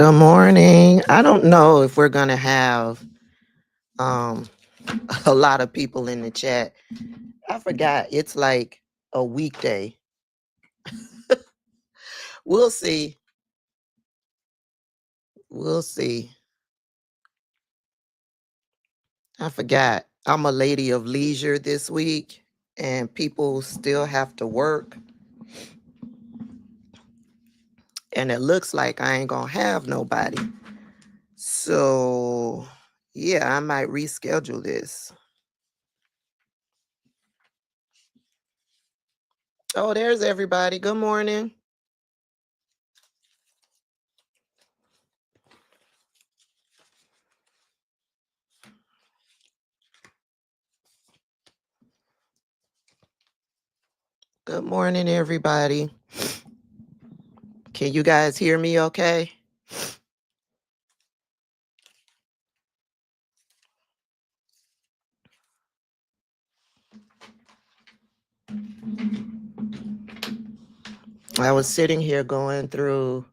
Good morning. I don't know if we're going to have um, a lot of people in the chat. I forgot it's like a weekday. We'll see. We'll see. I forgot. I'm a lady of leisure this week, and people still have to work. And it looks like I ain't going to have nobody. So, yeah, I might reschedule this. Oh, there's everybody. Good morning. Good morning, everybody. Can you guys hear me okay? I was sitting here going through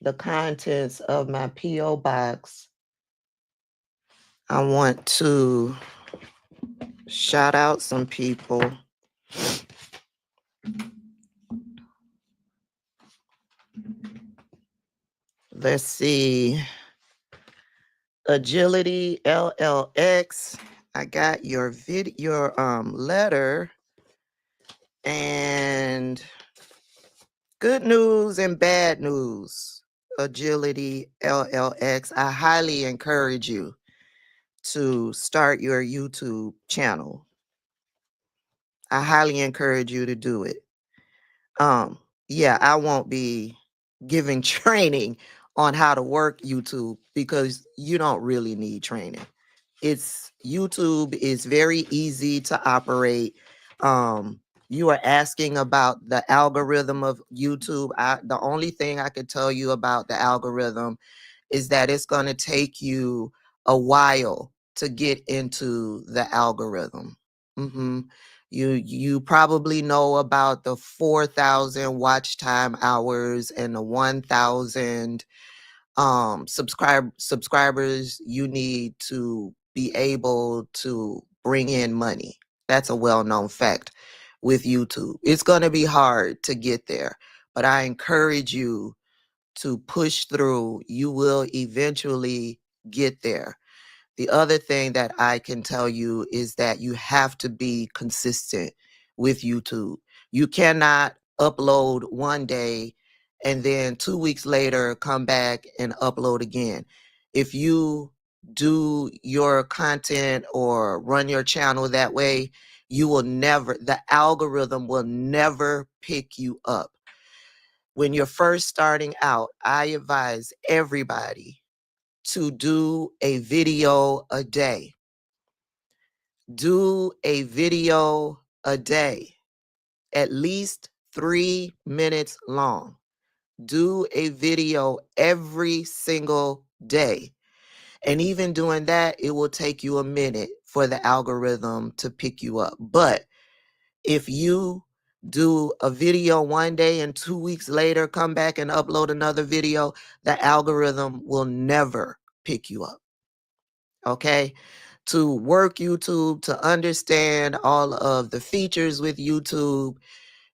the contents of my P.O. box. I want to shout out some people. Let's see. Agility LLX. I got your letter, and good news and bad news. Agility LLX. I highly encourage you to start your YouTube channel. I highly encourage you to do it. Yeah, I won't be giving training on how to work YouTube because you don't really need training. YouTube is very easy to operate. You are asking about the algorithm of YouTube. The only thing I could tell you about the algorithm is that it's going to take you a while to get into the algorithm. You probably know about the 4,000 watch time hours and the 1,000 subscribers you need to be able to bring in money. That's a well-known fact with YouTube. It's going to be hard to get there, but I encourage you to push through. You will eventually get there. The other thing that I can tell you is that you have to be consistent with YouTube. You cannot upload one day and then 2 weeks later come back and upload again. If you do your content or run your channel that way, the algorithm will never pick you up. When you're first starting out, I advise everybody to do a video a day. Do a video a day, at least 3 minutes long. Do a video every single day. And even doing that, it will take you a minute for the algorithm to pick you up. But if you do a video one day and 2 weeks later come back and upload another video, the algorithm will never pick you up. Okay? To work YouTube, to understand all of the features with YouTube,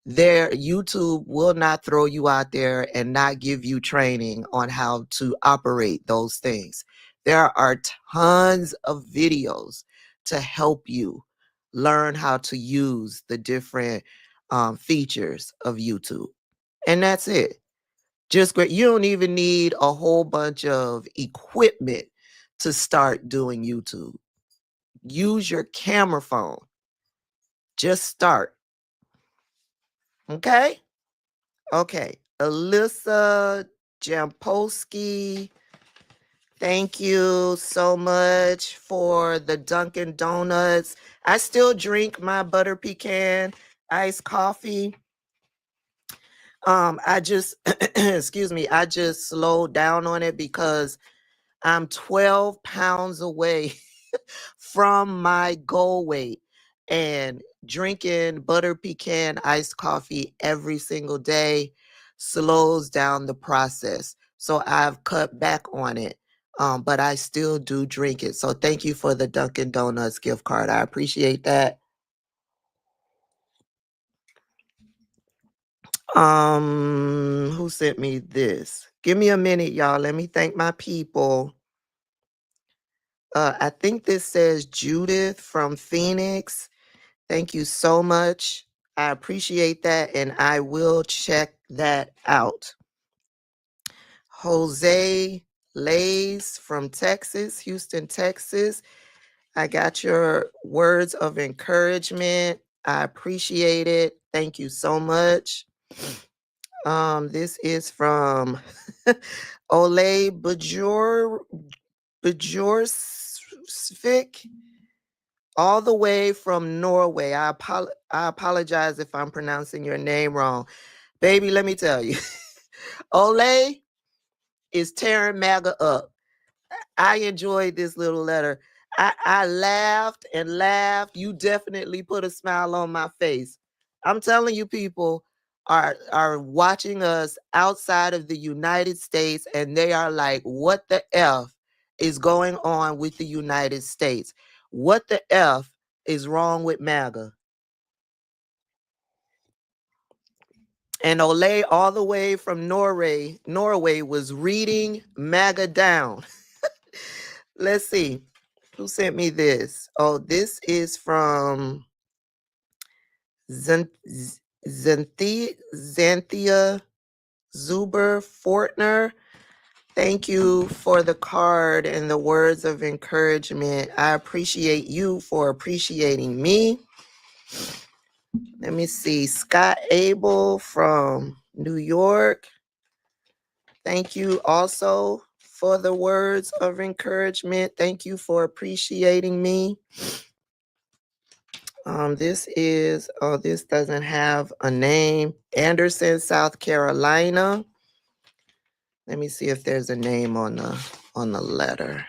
YouTube will not throw you out there and not give you training on how to operate those things. There are tons of videos to help you learn how to use the different features of YouTube. And that's it. Just great. You don't even need a whole bunch of equipment to start doing YouTube. Use your camera phone. Just start. Okay? Okay. Alyssa Jampolsky, thank you so much for the Dunkin' Donuts. I still drink my butter pecan iced coffee. I just, excuse me, I just slowed down on it because I'm 12 pounds away from my goal weight, and drinking butter pecan iced coffee every single day slows down the process. So I've cut back on it. But I still do drink it. So thank you for the Dunkin' Donuts gift card. I appreciate that. Who sent me this? Give me a minute, y'all. Let me thank my people. I think this says Judith from Phoenix. Thank you so much. I appreciate that, and I will check that out. Jose Lays from Texas, Houston, Texas. I got your words of encouragement. I appreciate it. Thank you so much. This is from Ole Bajorsvik, all the way from Norway. I apologize if I'm pronouncing your name wrong. Baby, let me tell you, Ole is tearing MAGA up. I enjoyed this little letter. I laughed and laughed. You definitely put a smile on my face. I'm telling you, people are watching us outside of the United States, and they are like, what the F is going on with the United States? What the F is wrong with MAGA? And Ole, all the way from Norway, was reading MAGA down. Let's see. Who sent me this? Oh, this is from Xanthia Zuber Fortner. Thank you for the card and the words of encouragement. I appreciate you for appreciating me. Let me see. Scott Abel from New York. Thank you also for the words of encouragement. Thank you for appreciating me. This doesn't have a name. Anderson, South Carolina. Let me see if there's a name on the letter.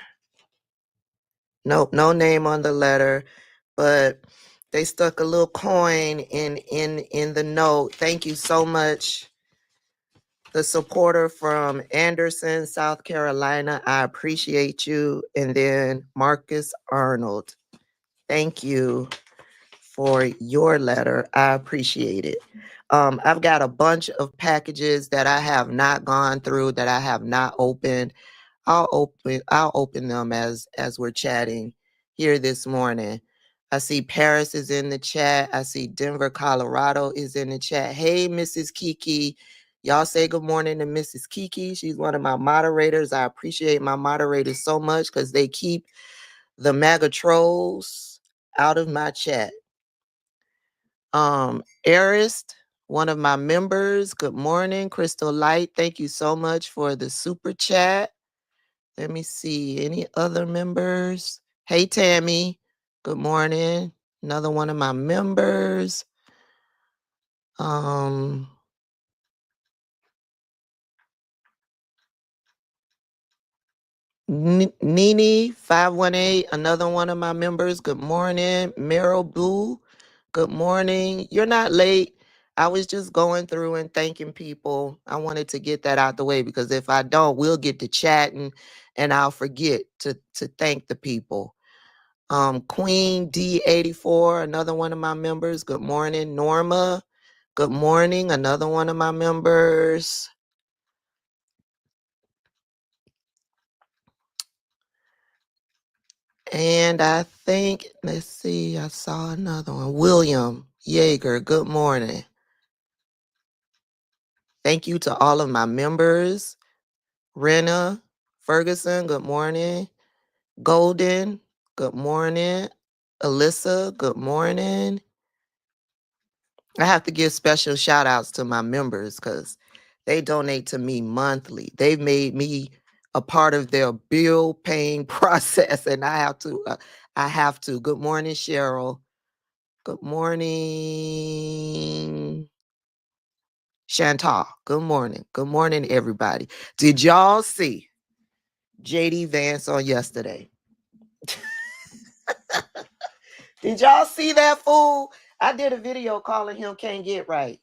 Nope, no name on the letter, but they stuck a little coin in the note. Thank you so much. The supporter from Anderson, South Carolina. I appreciate you. And then Marcus Arnold. Thank you for your letter. I appreciate it. I've got a bunch of packages that I have not gone through, that I have not opened. I'll open them as we're chatting here this morning. I see Paris is in the chat. I see Denver, Colorado is in the chat. Hey, Mrs. Kiki. Y'all say good morning to Mrs. Kiki. She's one of my moderators. I appreciate my moderators so much because they keep the MAGA trolls out of my chat. Arist, one of my members. Good morning. Crystal Light, thank you so much for the super chat. Let me see. Any other members? Hey, Tammy. Good morning. Another one of my members. Nini 518, another one of my members. Good morning. Meryl Boo. Good morning. You're not late. I was just going through and thanking people. I wanted to get that out the way because if I don't, we'll get to chatting and I'll forget to thank the people. Queen D84, another one of my members. Good morning. Norma. Good morning. Another one of my members. And I think, let's see, I saw another one. William Yeager, good morning. Thank you to all of my members. Rena Ferguson, good morning. Golden, good morning. Alyssa, good morning. I have to give special shout outs to my members because they donate to me monthly. They've made me a part of their bill paying process, and I have to. Good morning, Cheryl. Good morning, Chantal. Good morning. Good morning, everybody. Did y'all see JD Vance on yesterday? Did y'all see that fool? I did a video calling him Can't Get Right.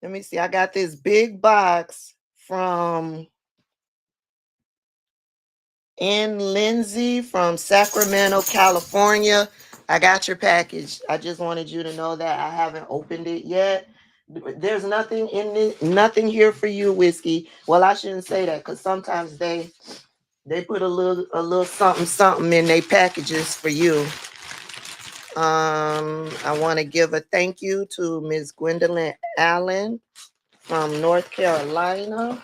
Let me see. I got this big box from And Lindsay from Sacramento, California. I got your package. I just wanted you to know that I haven't opened it yet. There's nothing in it, nothing here for you, Whiskey. Well, I shouldn't say that because sometimes they put a little something in their packages for you. I want to give a thank you to Ms. Gwendolyn Allen from North Carolina.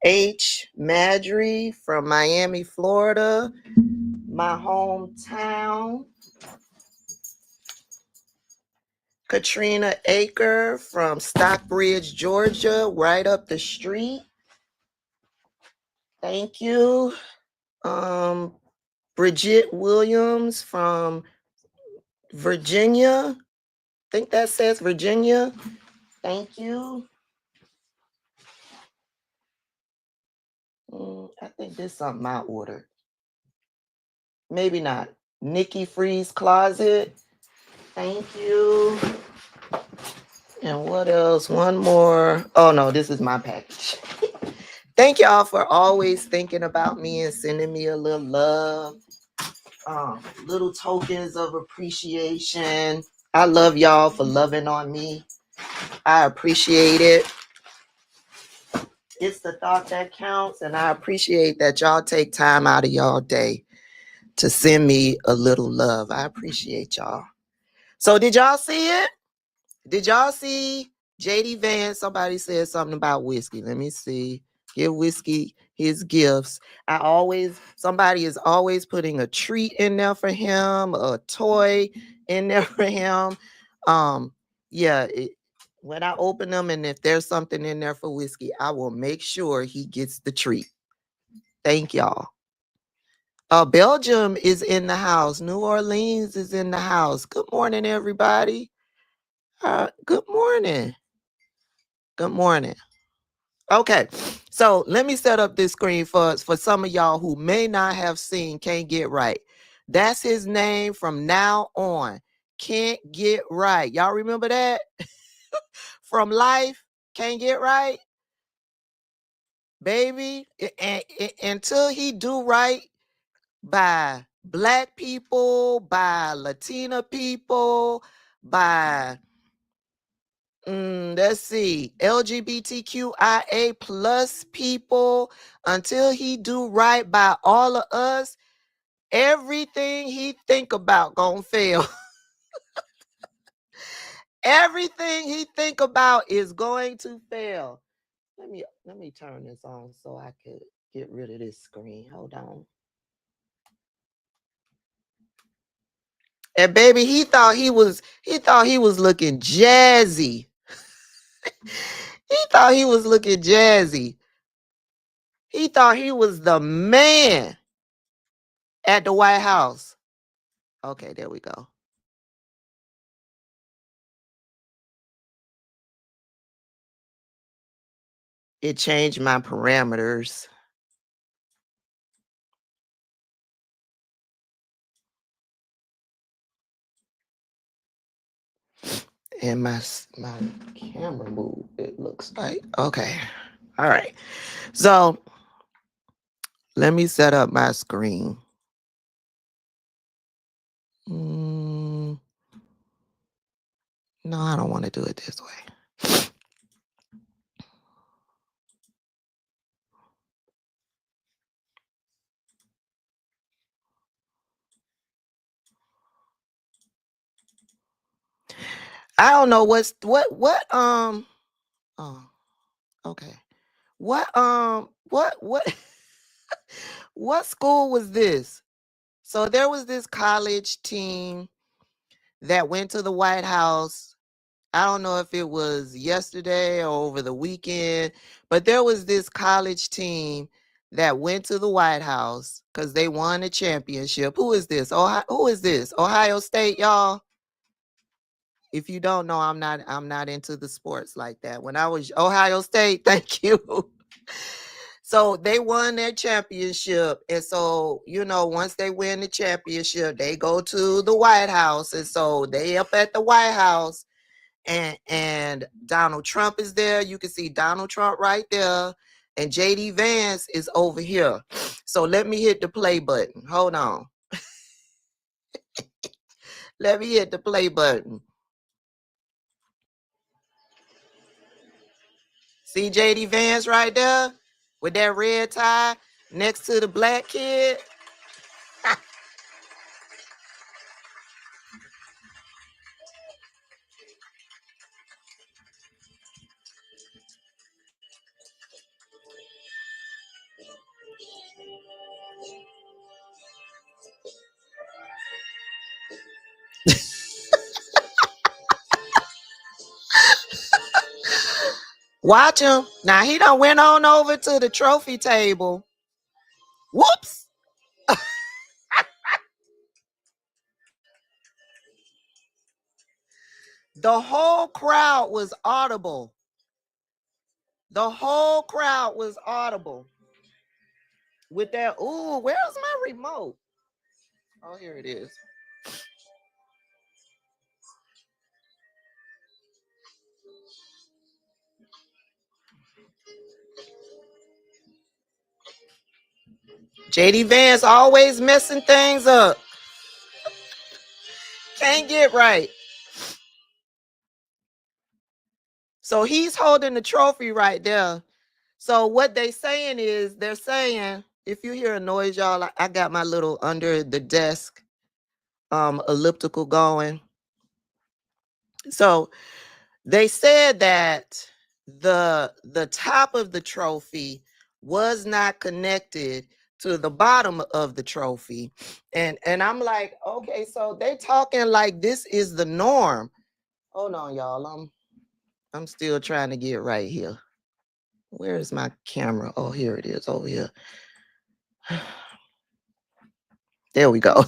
H. Madry from Miami, Florida, my hometown. Katrina Aker from Stockbridge, Georgia, right up the street. Thank you. Bridget Williams from Virginia. I think that says Virginia. Thank you. I think there's something I ordered. Maybe not. Nikki Free's Closet. Thank you. And what else? One more. Oh, no, this is my package. Thank y'all for always thinking about me and sending me a little love. Little tokens of appreciation. I love y'all for loving on me. I appreciate it. It's the thought that counts, and I appreciate that y'all take time out of y'all day to send me a little love. I appreciate y'all. So did y'all see it? Did y'all see JD Vance? Somebody said something about Whiskey. Let me see. Give Whiskey his gifts. Somebody is always putting a treat in there for him, a toy in there for him. When I open them and if there's something in there for Whiskey, I will make sure he gets the treat. Thank y'all. Belgium is in the house. New Orleans is in the house. Good morning, everybody. Good morning. Good morning. Okay, so let me set up this screen for some of y'all who may not have seen Can't Get Right. That's his name from now on. Can't Get Right. Y'all remember that? From Life, Can't Get Right? Baby, until he do right by Black people, by Latina people, by let's see, LGBTQIA plus people, until he do right by all of us, everything he think about gonna fail. Everything he think about is going to fail. Let me turn this on so I could get rid of this screen. Hold on. And baby, he thought he was looking jazzy. He thought he was looking jazzy. He thought he was the man at the White House. Okay, there we go. It changed my parameters. And my camera moved, it looks like. Okay. All right. So let me set up my screen. No, I don't want to do it this way. I don't know what oh, okay. What what school was this? So there was this college team that went to the White House. I don't know if it was yesterday or over the weekend, but there was this college team that went to the White House because they won a championship. Who is this? Who is this? Ohio State, y'all? If you don't know, I'm not into the sports like that. When I was Ohio State, thank you. So they won their championship. And so, once they win the championship, they go to the White House. And so they up at the White House. and Donald Trump is there. You can see Donald Trump right there, and JD Vance is over here. So let me hit the play button. Hold on. Let me hit the play button. See JD Vance right there with that red tie next to the black kid? Watch him. Now he done went on over to the trophy table. Whoops. The whole crowd was audible. The whole crowd was audible. With that, ooh, where's my remote? Oh, here it is. JD Vance always messing things up. Can't get right. So he's holding the trophy right there. So what they saying is, they're saying, if you hear a noise, y'all, I got my little under the desk elliptical going. So they said that the top of the trophy was not connected to the bottom of the trophy. And I'm like, okay, so they talking like this is the norm. Hold on, y'all. I'm still trying to get right here. Where is my camera? Oh, here it is, over here. There we go.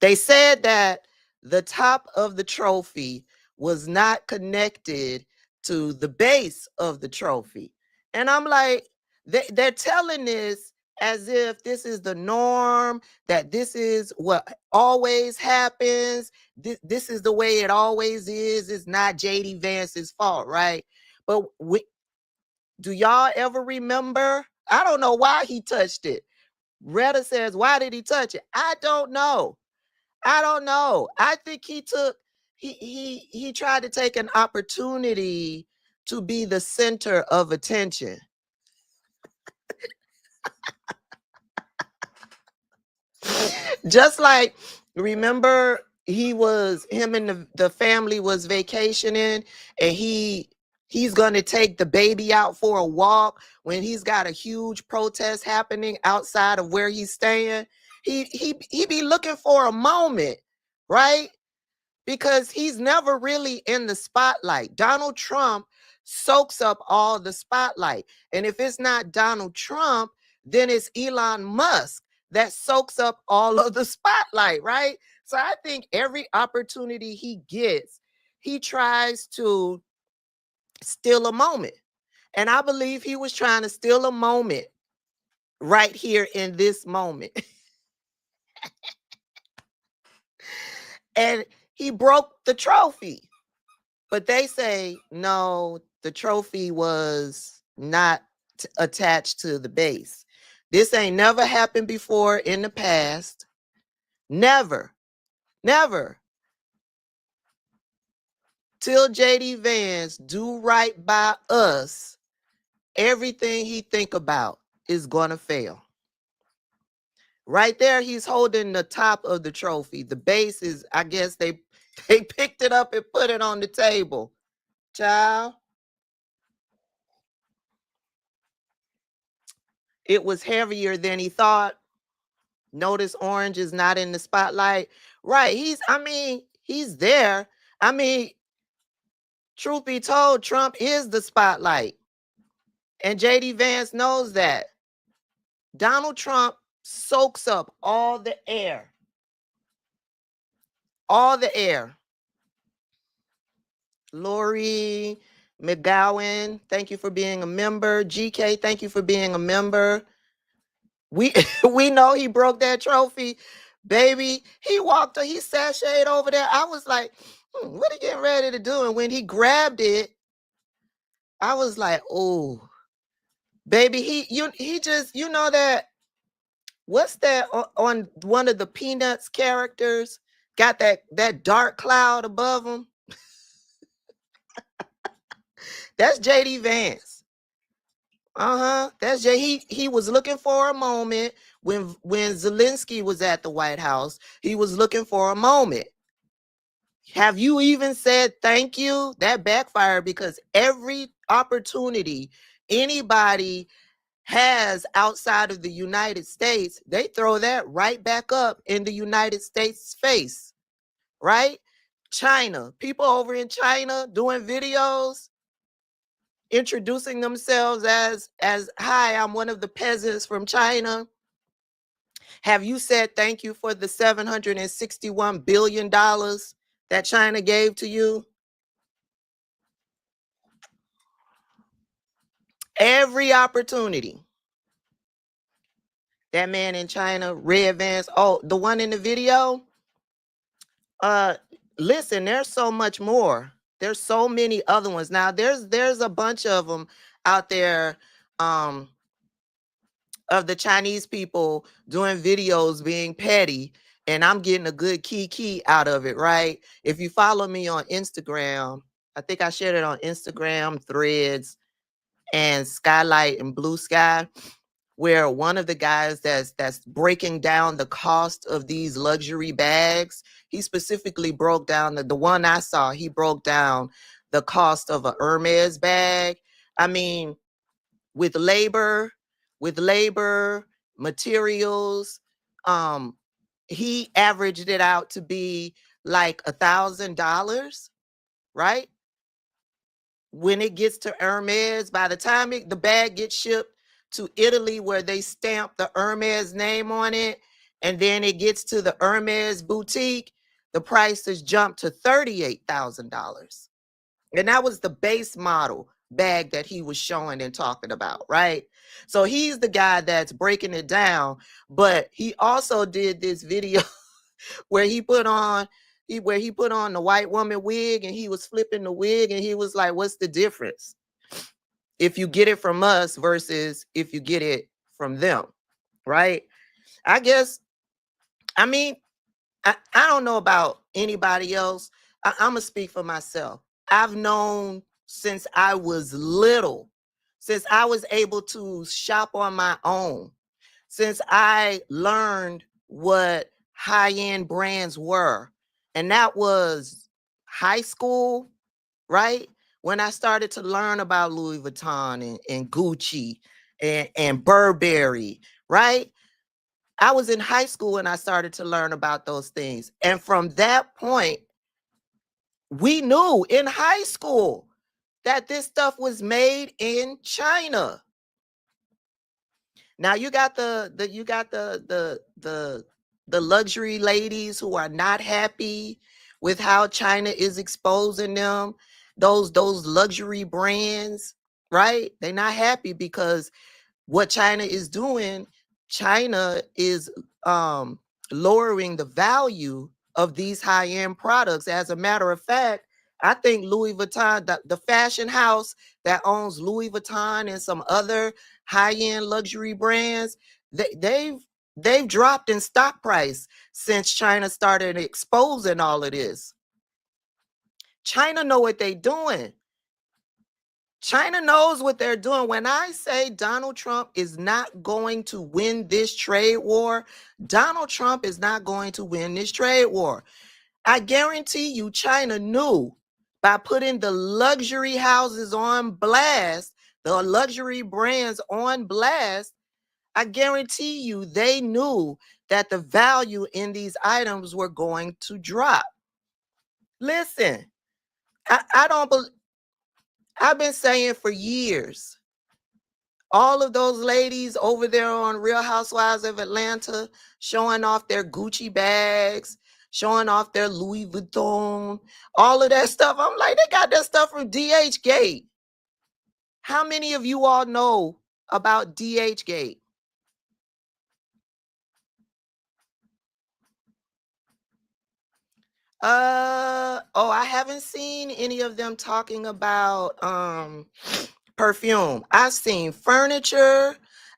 They said that the top of the trophy was not connected to the base of the trophy. And I'm like, they're telling this as if this is the norm, that this is what always happens. This is the way it always is. It's not JD Vance's fault, right? But do y'all ever remember? I don't know why he touched it. Retta says, why did he touch it? I don't know. I think he tried to take an opportunity to be the center of attention. Just like, remember, him and the family was vacationing, and he's going to take the baby out for a walk when he's got a huge protest happening outside of where he's staying. He be looking for a moment, right? Because he's never really in the spotlight. Donald Trump soaks up all the spotlight. And if it's not Donald Trump, then it's Elon Musk that soaks up all of the spotlight, right? So I think every opportunity he gets, he tries to steal a moment. And I believe he was trying to steal a moment right here in this moment. And he broke the trophy. But they say, no, the trophy was not attached to the base. This ain't never happened before in the past. Never. Till JD Vance do right by us, everything he think about is going to fail. Right there, he's holding the top of the trophy. The base is, I guess they picked it up and put it on the table. Child. It was heavier than he thought. Notice orange is not in the spotlight. Right. He's there. Truth be told, Trump is the spotlight. And JD Vance knows that. Donald Trump soaks up all the air. All the air. Lori McGowan, thank you for being a member. GK, thank you for being a member. We know he broke that trophy, baby. He sashayed over there. I was like, What are you getting ready to do? And when he grabbed it, I was like, oh, baby, he just, you know that, what's that on one of the Peanuts characters? Got that dark cloud above him. That's JD Vance. That's he was looking for a moment when Zelensky was at the White House. He was looking for a moment. Have you even said thank you? That backfired, because every opportunity anybody has outside of the United States, they throw that right back up in the United States' face, right? China, people over in China doing videos, introducing themselves as hi, I'm one of the peasants from China. Have you said thank you for the $761 billion that China gave to you? Every opportunity. That man in China, Red Vance. Oh, the one in the video. Uh, listen, there's so much more. There's so many other ones. Now, there's a bunch of them out there, of the Chinese people doing videos being petty, and I'm getting a good key out of it, right? If you follow me on Instagram, I think I shared it on Instagram, Threads, and Skylight and Blue Sky, where one of the guys that's breaking down the cost of these luxury bags, he specifically broke down the one I saw, he broke down the cost of a Hermes bag. I mean, with labor, materials, he averaged it out to be like $1,000, right? When it gets to Hermes, by the time the bag gets shipped to Italy, where they stamp the Hermes name on it, and then it gets to the Hermes boutique, the price has jumped to $38,000. And that was the base model bag that he was showing and talking about, right? So he's the guy that's breaking it down, but he also did this video where he put on the white woman wig, and he was flipping the wig, and he was like, what's the difference if you get it from us versus if you get it from them, right? I guess, I mean, I don't know about anybody else. I'm gonna speak for myself. I've known since I was little, since I was able to shop on my own, since I learned what high-end brands were. And that was high school, right? When I started to learn about Louis Vuitton and Gucci and Burberry, right? I was in high school when I started to learn about those things. And from that point, we knew in high school that this stuff was made in China. Now you got the luxury ladies who are not happy with how China is exposing them, those luxury brands, right? They're not happy because what China is doing, China is lowering the value of these high-end products. As a matter of fact, I think Louis Vuitton, the fashion house that owns Louis Vuitton and some other high-end luxury brands, they've dropped in stock price since China started exposing all of this. China know what they're doing. China knows what they're doing. When I say Donald Trump is not going to win this trade war, Donald Trump is not going to win this trade war. I guarantee you China knew by putting the luxury houses on blast, the luxury brands on blast, I guarantee you they knew that the value in these items were going to drop. Listen, I don't believe, I've been saying for years, all of those ladies over there on Real Housewives of Atlanta showing off their Gucci bags, showing off their Louis Vuitton, all of that stuff. I'm like, they got that stuff from DH Gate. How many of you all know about DH Gate? I haven't seen any of them talking about perfume. I've seen furniture,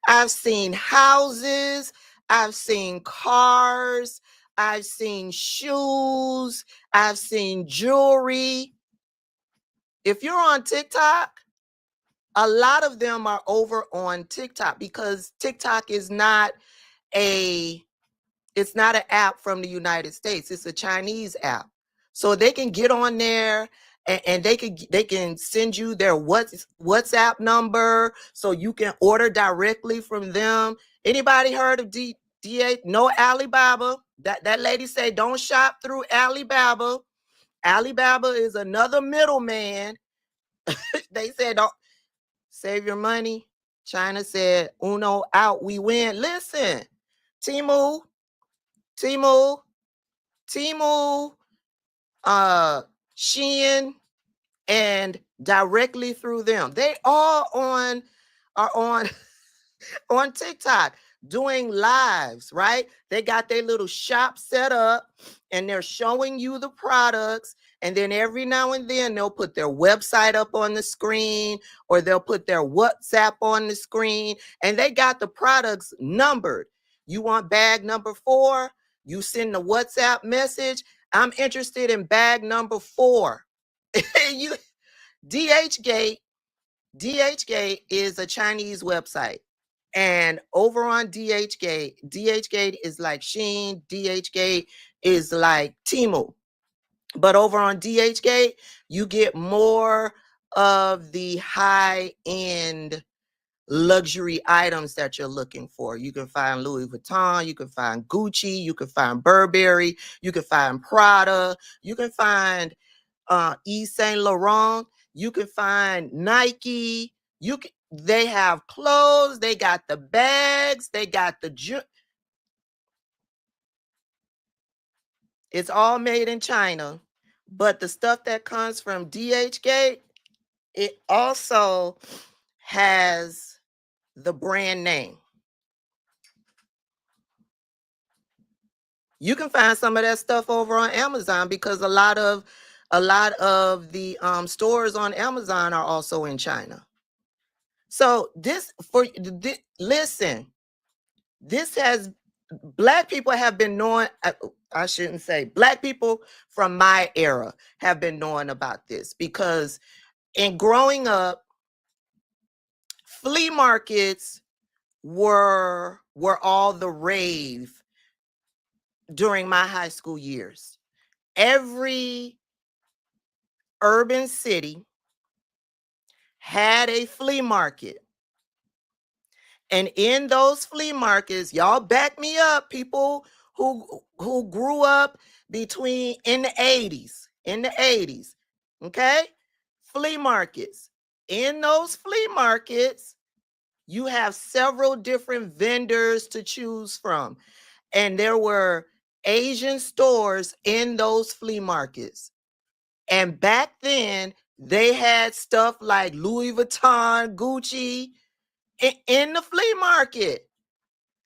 I've seen houses, I've seen cars, I've seen shoes, I've seen jewelry. If you're on TikTok, a lot of them are over on TikTok because TikTok is not it's not an app from the United States. It's a Chinese app. So they can get on there and they can send you their WhatsApp number so you can order directly from them. Anybody heard of DA? No, Alibaba. That lady say don't shop through Alibaba. Alibaba is another middleman. They said don't save your money. China said uno out, we win. Listen, Temu, Shein, and directly through them. They all are on on TikTok doing lives, right? They got their little shop set up and they're showing you the products. And then every now and then they'll put their website up on the screen or they'll put their WhatsApp on the screen, and they got the products numbered. You want bag number 4? You send the WhatsApp message. I'm interested in bag number 4. DHgate is a Chinese website. And over on DHgate is like Shein, DHgate is like Temu. But over on DHgate, you get more of the high-end luxury items that you're looking for. You can find Louis Vuitton, you can find Gucci, you can find Burberry, you can find Prada, you can find Yves Saint Laurent, you can find Nike, they have clothes, they got the bags, they got the it's all made in China. But the stuff that comes from DHgate, it also has the brand name. You can find some of that stuff over on Amazon because a lot of the stores on Amazon are also in China. So listen, Black people have been knowing, I shouldn't say, Black people from my era have been knowing about this because in growing up, flea markets were all the rave during my high school years. Every urban city had a flea market. And in those flea markets, y'all back me up, people who grew up in the 80s, okay? Flea markets. In those flea markets, you have several different vendors to choose from. And there were Asian stores in those flea markets. And back then, they had stuff like Louis Vuitton, Gucci in the flea market.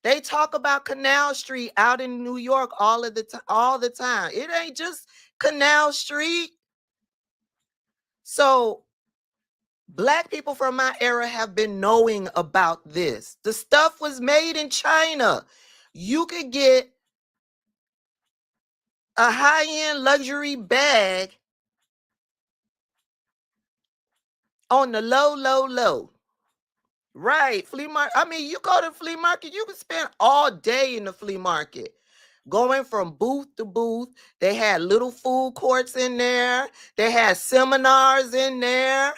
They talk about Canal Street out in New York all the time. It ain't just Canal Street. So Black people from my era have been knowing about this. The stuff was made in China. You could get a high-end luxury bag on the low. Right. Flea market. I mean, you go to the flea market, you can spend all day in the flea market. Going from booth to booth. They had little food courts in there. They had seminars in there.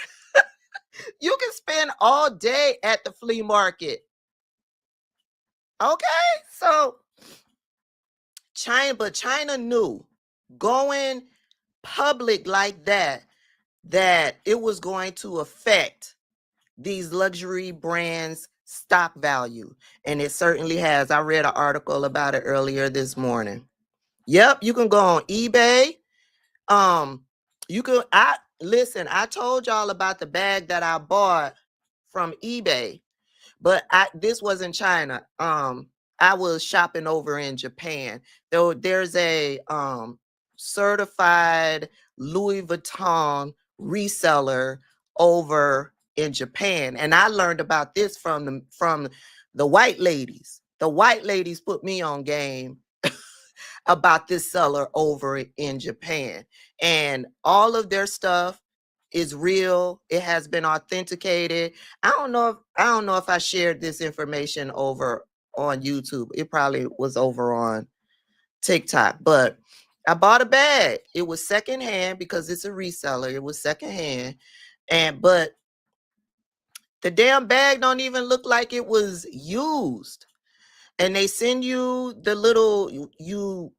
You can spend all day at the flea market. Okay? So China knew going public like that it was going to affect these luxury brands' stock value. And it certainly has. I read an article about it earlier this morning. Yep, you can go on eBay. I told y'all about the bag that I bought from eBay, but this was in China. I was shopping over in Japan. There's a certified Louis Vuitton reseller over in Japan. And I learned about this from the white ladies. The white ladies put me on game about this seller over in Japan. And all of their stuff is real. It has been authenticated. I don't know if I shared this information over on YouTube. It probably was over on TikTok, but I bought a bag. It was secondhand because it's a reseller. It was secondhand. But the damn bag don't even look like it was used. And they send you the little, you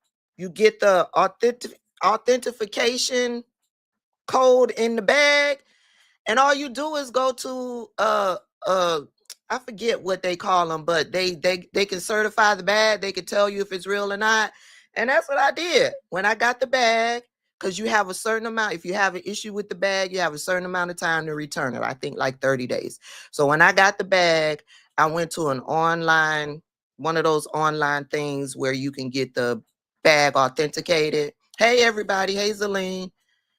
get the authentication code in the bag, and all you do is go to I forget what they call them, but they can certify the bag. They can tell you if it's real or not. And that's what I did when I got the bag, because you have a certain amount. If you have an issue with the bag, you have a certain amount of time to return it. I think like 30 days. So when I got the bag, I went to one of those online things where you can get the bag authenticated. Hey, everybody. Hey, Zaleen.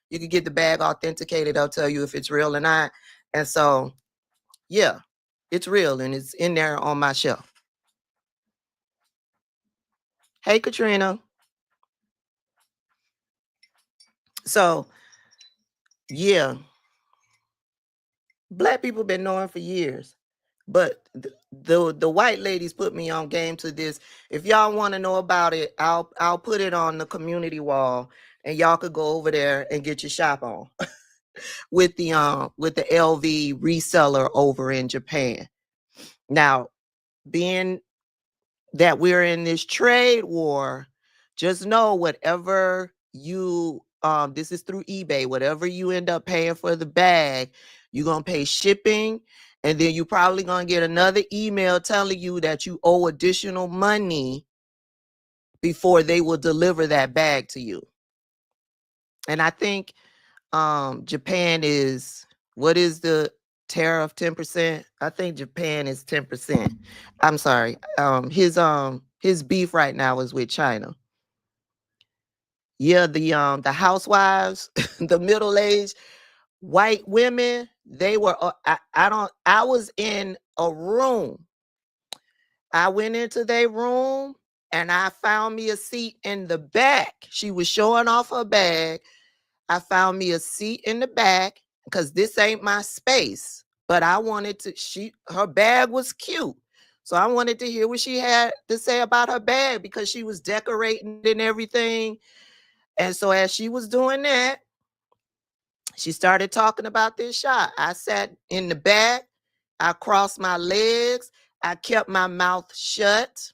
You can get the bag authenticated. They'll tell you if it's real or not. And so, yeah, it's real, and it's in there on my shelf. Hey, Katrina. So, yeah, Black people been knowing for years. But the white ladies put me on game to this. If y'all want to know about it, I'll put it on the community wall, and y'all could go over there and get your shop on with the LV reseller over in Japan. Now, being that we're in this trade war, just know whatever you this is through eBay, whatever you end up paying for the bag, you're gonna pay shipping, and then you probably gonna get another email telling you that you owe additional money before they will deliver that bag to you. And I think Japan is, what is the tariff, 10%? I think Japan is 10%. I'm sorry. His beef right now is with China. Yeah, the housewives, the middle-aged white women, they were I was in a room. I went into their room and I found me a seat in the back. She was showing off her bag. I found me a seat in the back because this ain't my space. But I wanted to, her bag was cute. So I wanted to hear what she had to say about her bag because she was decorating and everything. And so as she was doing that, she started talking about this shot. I sat in the back. I crossed my legs. I kept my mouth shut.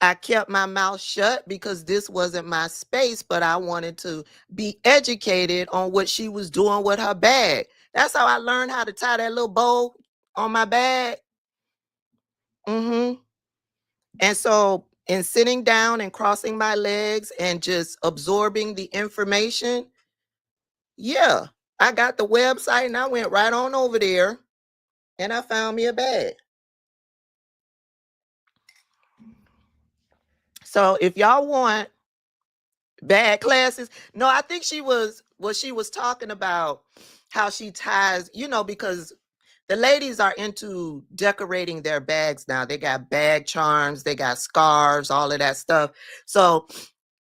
I kept my mouth shut because this wasn't my space, but I wanted to be educated on what she was doing with her bag. That's how I learned how to tie that little bow on my bag. And so in sitting down and crossing my legs and just absorbing the information, yeah, I got the website and I went right on over there and I found me a bag. So if y'all want bad classes, no, I think she was talking about how she ties, because the ladies are into decorating their bags now. They got bag charms, they got scarves, all of that stuff. So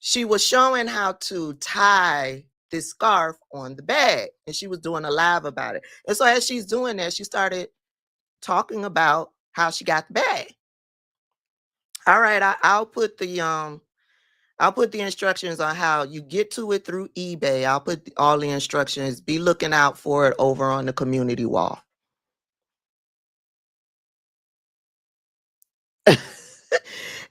she was showing how to tie this scarf on the bag, and she was doing a live about it. And so as she's doing that, she started talking about how she got the bag. All right, I'll put the instructions on how you get to it through eBay. I'll put all the instructions. Be looking out for it over on the community wall.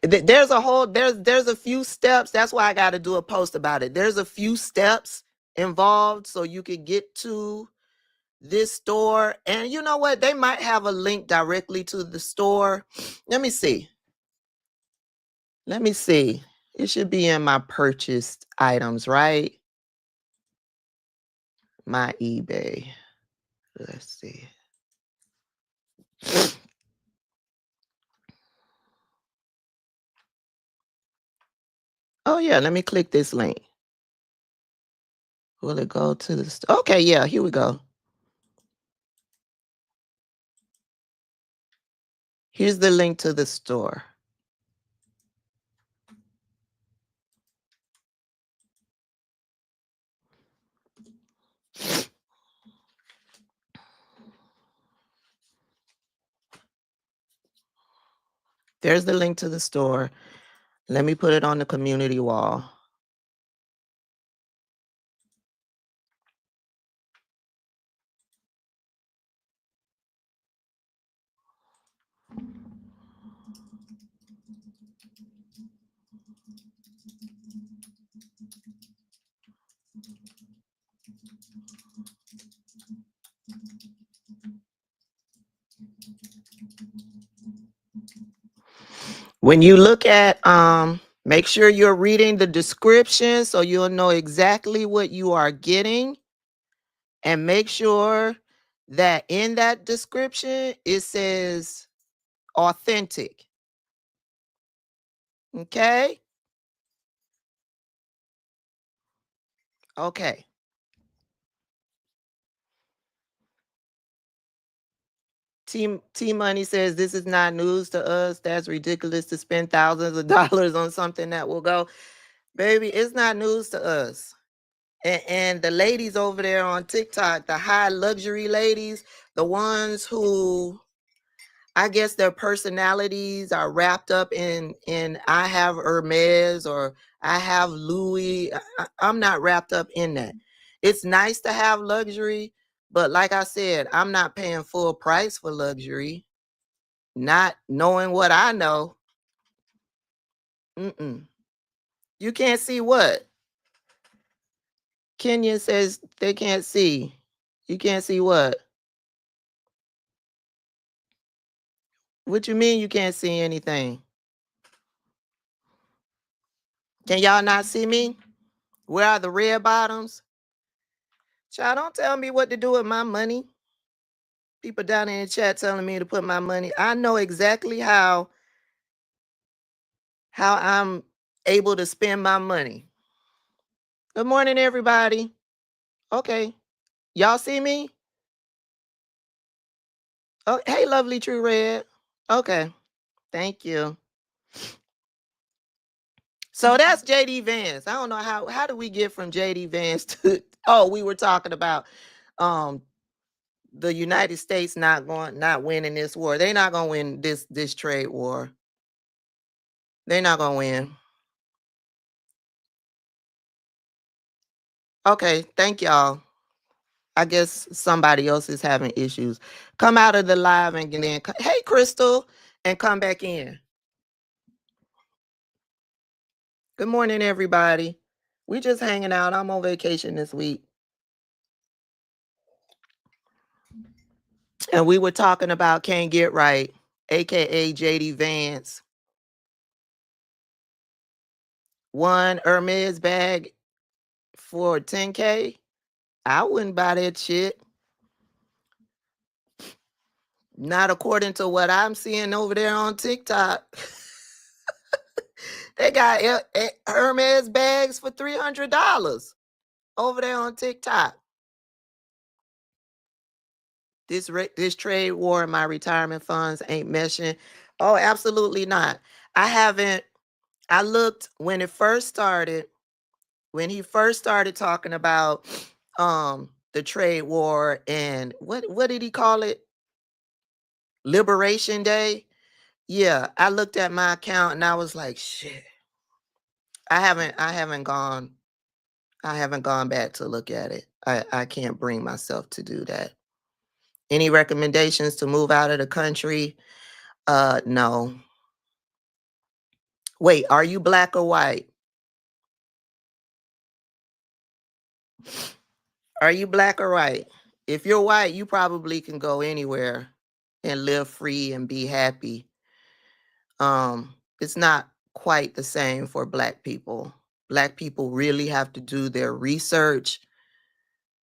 There's a few steps. That's why I got to do a post about it. There's a few steps involved so you can get to this store. And you know what? They might have a link directly to the store. Let me see. It should be in my purchased items, right? My eBay. Let's see. Oh, yeah, let me click this link. Will it go to the store? Okay, yeah, here we go. Here's the link to the store. There's the link to the store. Let me put it on the community wall. When you look at, make sure you're reading the description so you'll know exactly what you are getting. And make sure that in that description, it says authentic. Okay? Okay. T Money says this is not news to us. That's ridiculous to spend thousands of dollars on something that will go. Baby, it's not news to us. And the ladies over there on TikTok, the high luxury ladies, the ones who I guess their personalities are wrapped up in I have Hermes or I have Louis. I'm not wrapped up in that. It's nice to have luxury, but like I said, I'm not paying full price for luxury. Not knowing what I know. You can't see what? Kenya says they can't see. You can't see what? What you mean you can't see anything? Can y'all not see me? Where are the red bottoms? Child, don't tell me what to do with my money. People down in the chat telling me to put my money. I know exactly how I'm able to spend my money. Good morning, everybody. Okay. Y'all see me? Oh, hey, lovely True Red. Okay. Thank you. So that's JD Vance. I don't know how do we get from JD Vance to we were talking about the United States not winning this war. They're not gonna win this trade war. They're not gonna win. Okay, thank y'all. I guess somebody else is having issues. Come out of the live and then hey Crystal and come back in. Good morning, everybody. We just hanging out. I'm on vacation this week. And we were talking about Can't Get Right, aka JD Vance. One Hermes bag for $10K. I wouldn't buy that shit. Not according to what I'm seeing over there on TikTok. They got Hermes bags for $300 over there on TikTok. This trade war in my retirement funds ain't meshing. Oh, absolutely not. I looked when it first started, when he first started talking about the trade war and what did he call it? Liberation Day. Yeah, I looked at my account and I was like, shit. I haven't gone back to look at it. I can't bring myself to do that. Any recommendations to move out of the country? No. Wait, are you black or white? Are you black or white? If you're white, you probably can go anywhere and live free and be happy. It's not quite the same for black people. Black people really have to do their research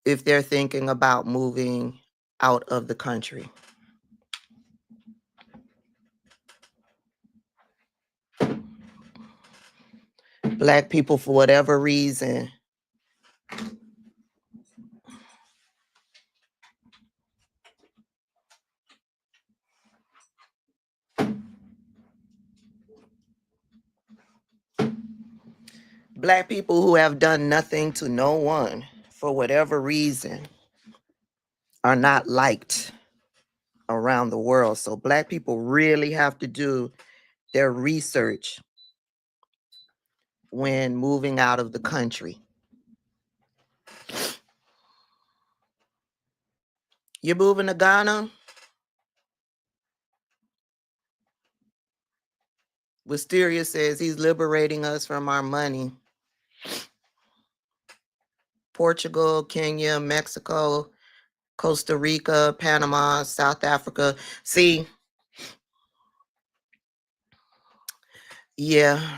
if they're thinking about moving out of the country. Black people, for whatever reason, Black people who have done nothing to no one, for whatever reason, are not liked around the world. So Black people really have to do their research when moving out of the country. You're moving to Ghana? Wisteria says he's liberating us from our money. Portugal, Kenya, Mexico, Costa Rica, Panama, South Africa. See, yeah.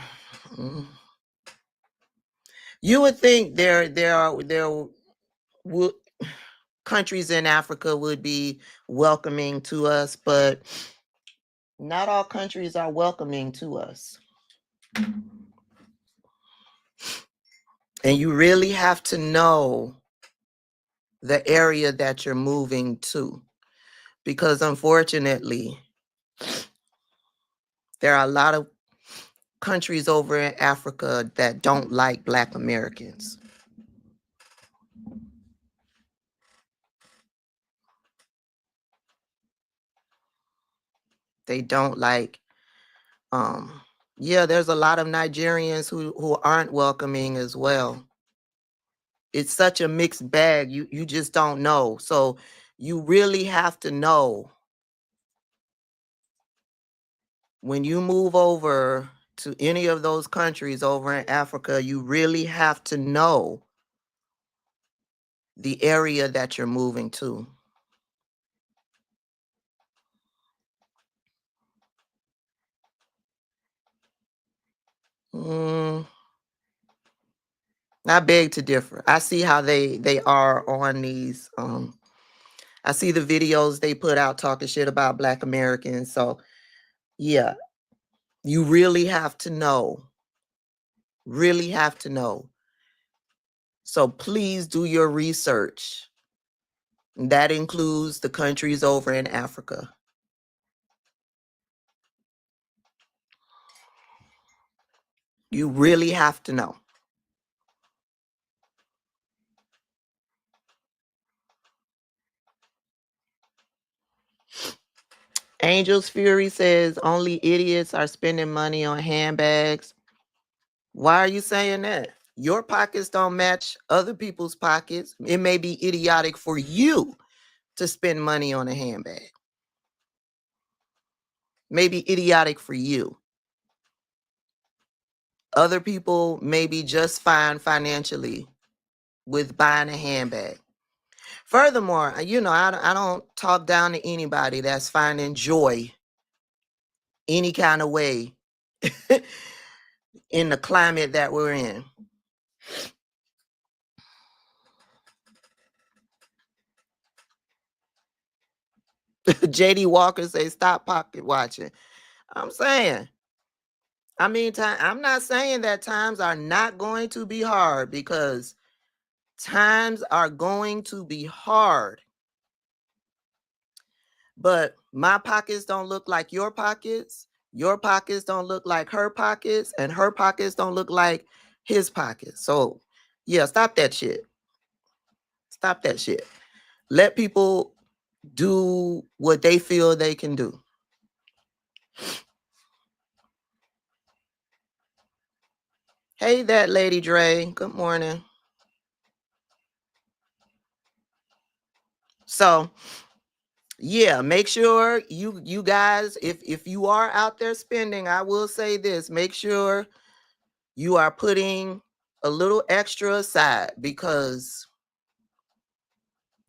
You would think there would countries in Africa would be welcoming to us, but not all countries are welcoming to us. And you really have to know the area that you're moving to, because unfortunately, there are a lot of countries over in Africa that don't like Black Americans. They don't like, yeah, there's a lot of Nigerians who aren't welcoming as well. It's such a mixed bag. You just don't know. So you really have to know when you move over to any of those countries over in Africa, you really have to know the area that you're moving to. I beg to differ. I see how they are on these. I see the videos they put out talking shit about Black Americans. So yeah, you really have to know. Really have to know. So please do your research. That includes the countries over in Africa. You really have to know. Angel's Fury says only idiots are spending money on handbags. Why are you saying that? Your pockets don't match other people's pockets. It may be idiotic for you to spend money on a handbag. Maybe idiotic for you. Other people may be just fine financially with buying a handbag. Furthermore, I don't talk down to anybody that's finding joy any kind of way in the climate that we're in. JD Walker says, stop pocket watching. I'm saying, I'm not saying that times are not going to be hard, because times are going to be hard. But my pockets don't look like your pockets. Your pockets don't look like her pockets. And her pockets don't look like his pockets. So, yeah, stop that shit. Stop that shit. Let people do what they feel they can do. Hey, that Lady Dre. Good morning. So, yeah, make sure you guys, if you are out there spending, I will say this, make sure you are putting a little extra aside, because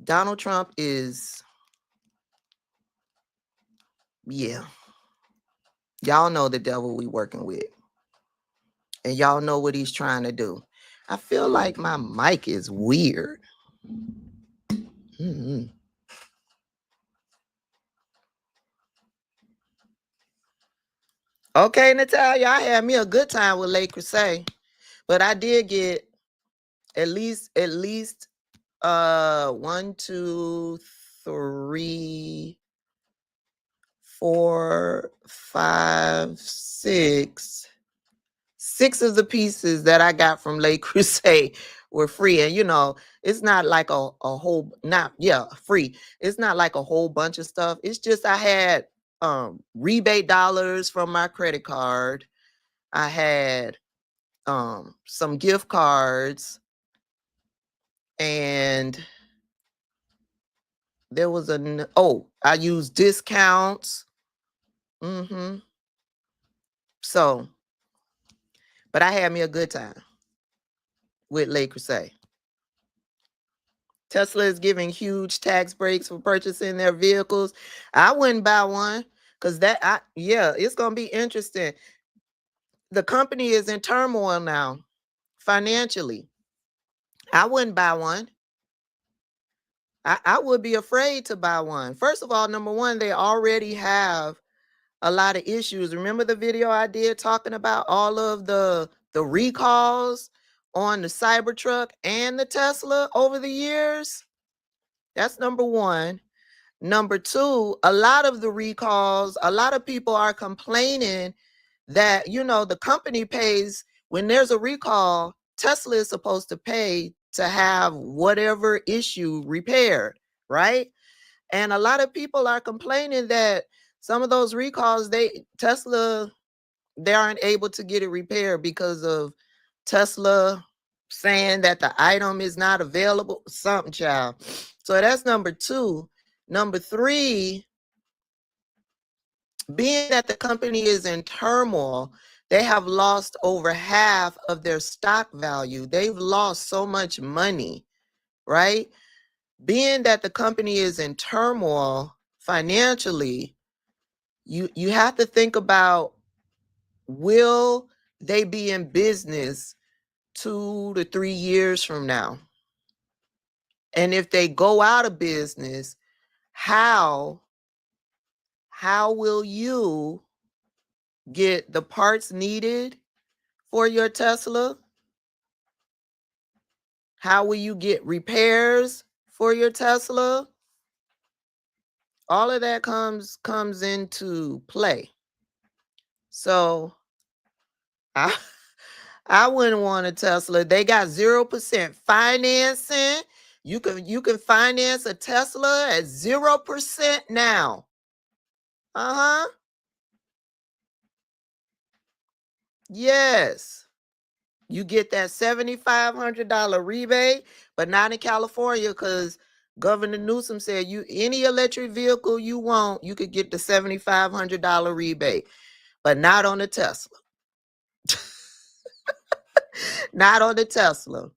Donald Trump is, yeah, y'all know the devil we working with, and y'all know what he's trying to do. I feel like my mic is weird. Okay, Natalia, I had me a good time with Lake Crusade. But I did get at least 1, 2, 3, 4, 5, 6. 6 of the pieces that I got from Le Creuset were free. And it's not like a whole, free. It's not like a whole bunch of stuff. It's just I had rebate dollars from my credit card. I had some gift cards, and there was I used discounts. So, but I had me a good time with Le Creuset. Tesla is giving huge tax breaks for purchasing their vehicles. I wouldn't buy one because it's going to be interesting. The company is in turmoil now financially. I wouldn't buy one. I would be afraid to buy one. First of all, number one, they already have a lot of issues. Remember the video I did talking about all of the recalls on the Cybertruck and the Tesla over the years? That's number one. Number two, a lot of the recalls, a lot of people are complaining that, the company pays when there's a recall. Tesla is supposed to pay to have whatever issue repaired, right? And a lot of people are complaining that some of those recalls, Tesla they aren't able to get it repaired because of Tesla saying that the item is not available, something, child. So that's number two. Number three, being that the company is in turmoil, they have lost over half of their stock value. They've lost so much money, right? Being that the company is in turmoil financially, you have to think about, will they be in business 2 to 3 years from now? And if they go out of business, how will you get the parts needed for your Tesla? How will you get repairs for your Tesla? All of that comes into play. So I wouldn't want a Tesla. They got 0% financing. You can finance a Tesla at 0% now. Yes. You get that $7,500 rebate, but not in California, because Governor Newsom said any electric vehicle you want, you could get the $7,500 rebate, but not on the Tesla. Not on the Tesla.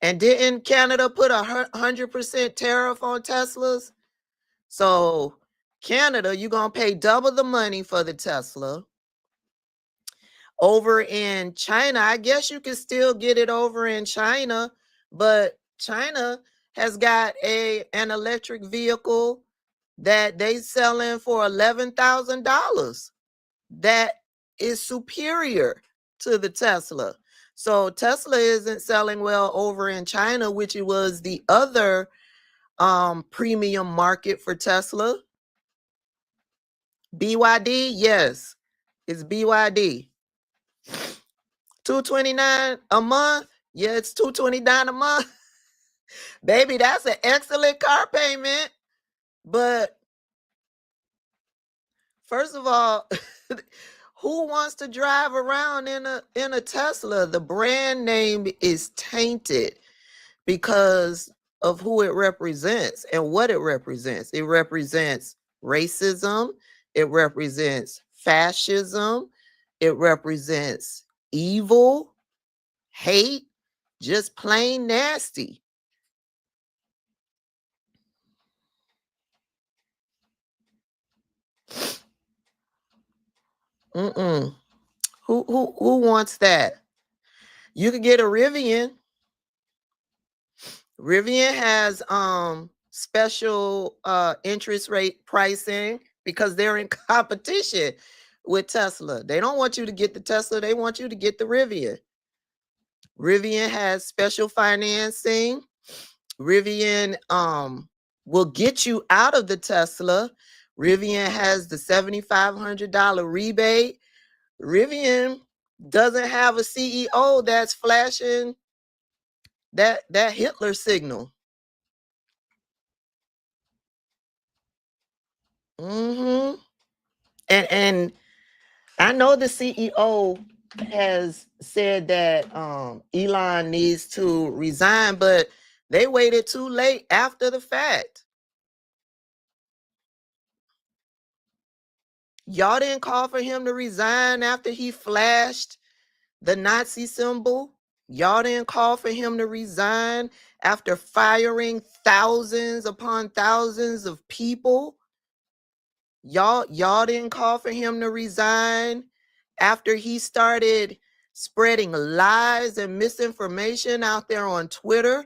And didn't Canada put 100% tariff on Teslas? So Canada, you're going to pay double the money for the Tesla. Over in China, I guess you can still get it over in China, but China has got an electric vehicle that they selling for $11,000 that is superior to the Tesla. So Tesla isn't selling well over in China, which it was the other premium market for Tesla. BYD, yes, it's BYD. $229 a month. Yeah, it's $229 a month. Baby, that's an excellent car payment. But first of all, who wants to drive around in a Tesla? The brand name is tainted because of who it represents and what it represents. It represents racism. It represents fascism. It represents evil, hate, just plain nasty. Who wants that? You could get a Rivian. Rivian has special interest rate pricing because they're in competition with Tesla. They don't want you to get the Tesla, they want you to get the Rivian. Rivian has special financing. Rivian will get you out of the Tesla. Rivian has the $7,500 rebate. Rivian doesn't have a CEO that's flashing that Hitler signal. And I know the CEO has said that Elon needs to resign, but they waited too late after the fact. Y'all didn't call for him to resign after he flashed the Nazi symbol. Y'all didn't call for him to resign after firing thousands upon thousands of people. Y'all didn't call for him to resign after he started spreading lies and misinformation out there on Twitter.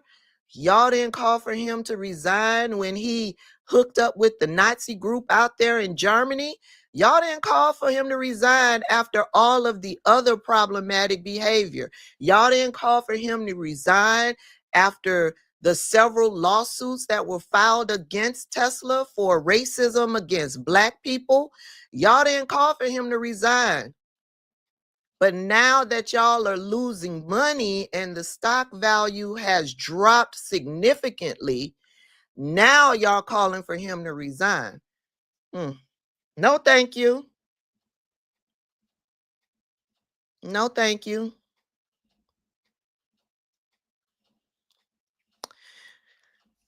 Y'all didn't call for him to resign when he hooked up with the Nazi group out there in Germany. Y'all didn't call for him to resign after all of the other problematic behavior. Y'all didn't call for him to resign after the several lawsuits that were filed against Tesla for racism against Black people. Y'all didn't call for him to resign. But now that y'all are losing money and the stock value has dropped significantly, now y'all calling for him to resign. No, thank you. No, thank you.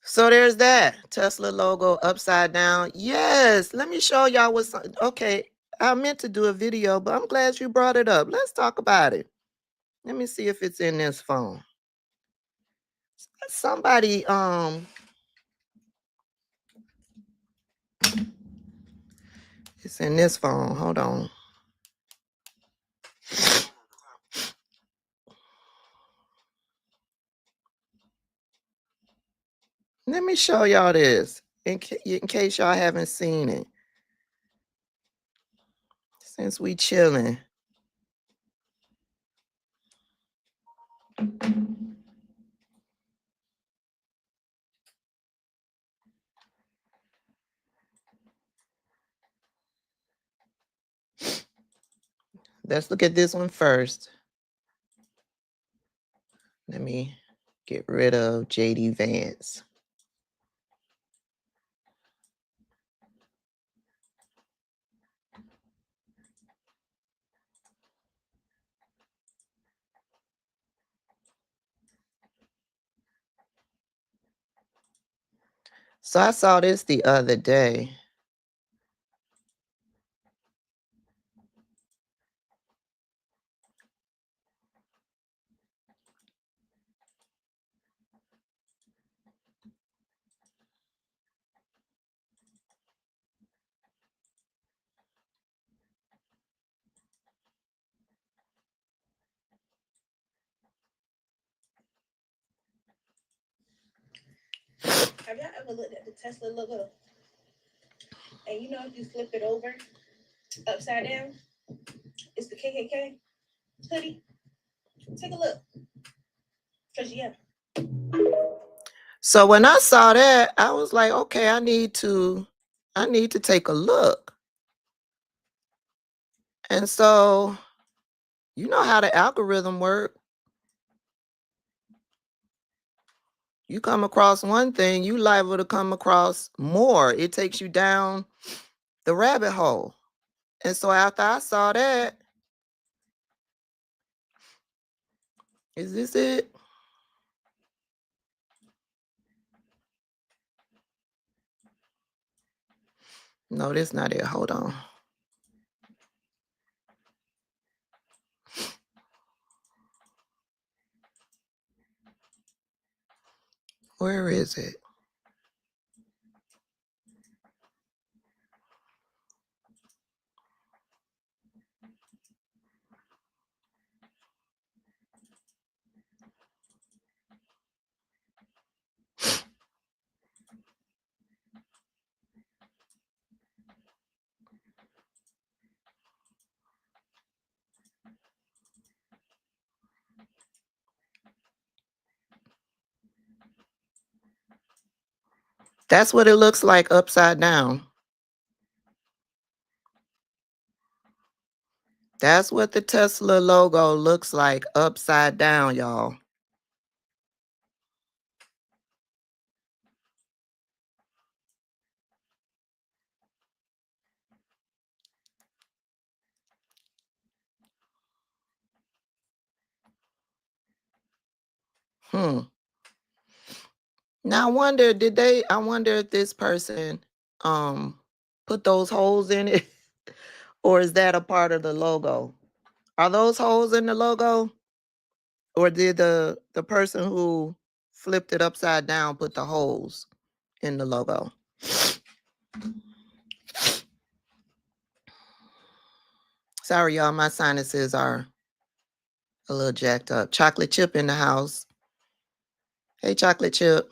So there's that Tesla logo upside down. Yes, let me show y'all what's okay. I meant to do a video, but I'm glad you brought it up. Let's talk about it. Let me see if it's in this phone. Somebody it's in this phone. Hold on. Let me show y'all this in case y'all haven't seen it. Since we chilling. Let's look at this one first. Let me get rid of JD Vance. So I saw this the other day. Have y'all ever looked at the Tesla logo? And you know, if you flip it over upside down, it's the KKK hoodie. Take a look. So when I saw that, I was like, okay, I need to take a look. And so, you know how the algorithm works. You come across one thing, you liable to come across more. It takes you down the rabbit hole. And so after I saw that, is this it? No, this not it. Hold on. Where is it? That's what it looks like upside down. That's what the Tesla logo looks like upside down, y'all. Now I wonder, I wonder if this person put those holes in it or is that a part of the logo? Are those holes in the logo? Or did the person who flipped it upside down put the holes in the logo? Sorry, y'all, my sinuses are a little jacked up. Chocolate chip in the house. Hey, chocolate chip.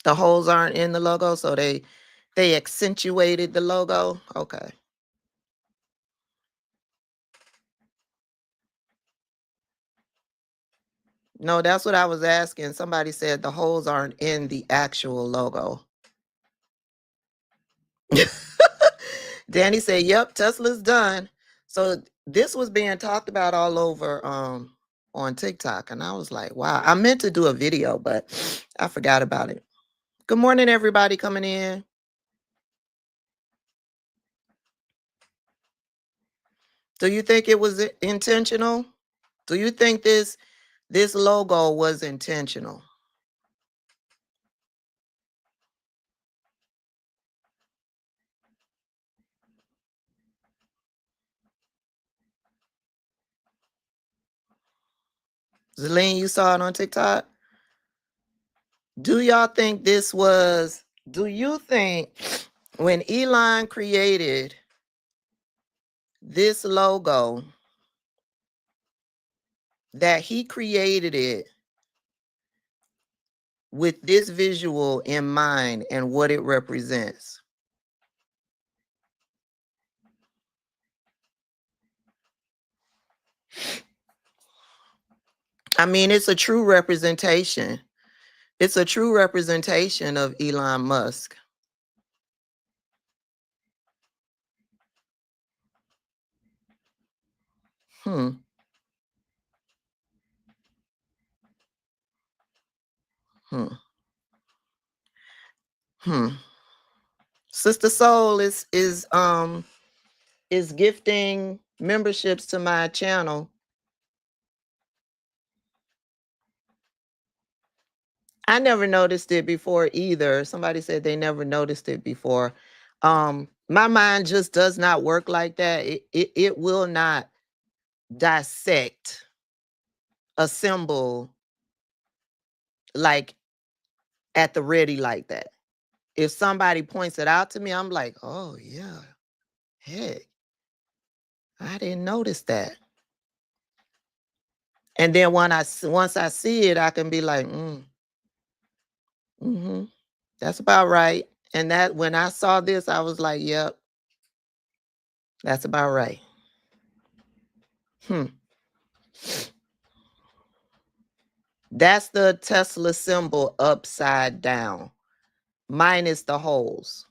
The holes aren't in the logo, so they accentuated the logo. Okay. No, that's what I was asking. Somebody said the holes aren't in the actual logo. Danny said, yep, Tesla's done. So this was being talked about all over on TikTok. And I was like, wow, I meant to do a video, but I forgot about it. Good morning, everybody coming in. Do you think it was intentional? Do you think this logo was intentional? Zelene, you saw it on TikTok? Do y'all think do you think when Elon created this logo that he created it with this visual in mind and what it represents? I mean, it's a true representation. It's a true representation of Elon Musk. Hmm. Hmm. Hmm. Sister Soul is gifting memberships to my channel. I never noticed it before either. Somebody said they never noticed it before. My mind just does not work like that. It will not dissect a symbol like at the ready like that. If somebody points it out to me, I'm like, oh yeah, heck, I didn't notice that. And then once I see it, I can be like, that's about right. And that when I saw this, I was like, yep, that's about right. That's the Tesla symbol upside down, minus the holes.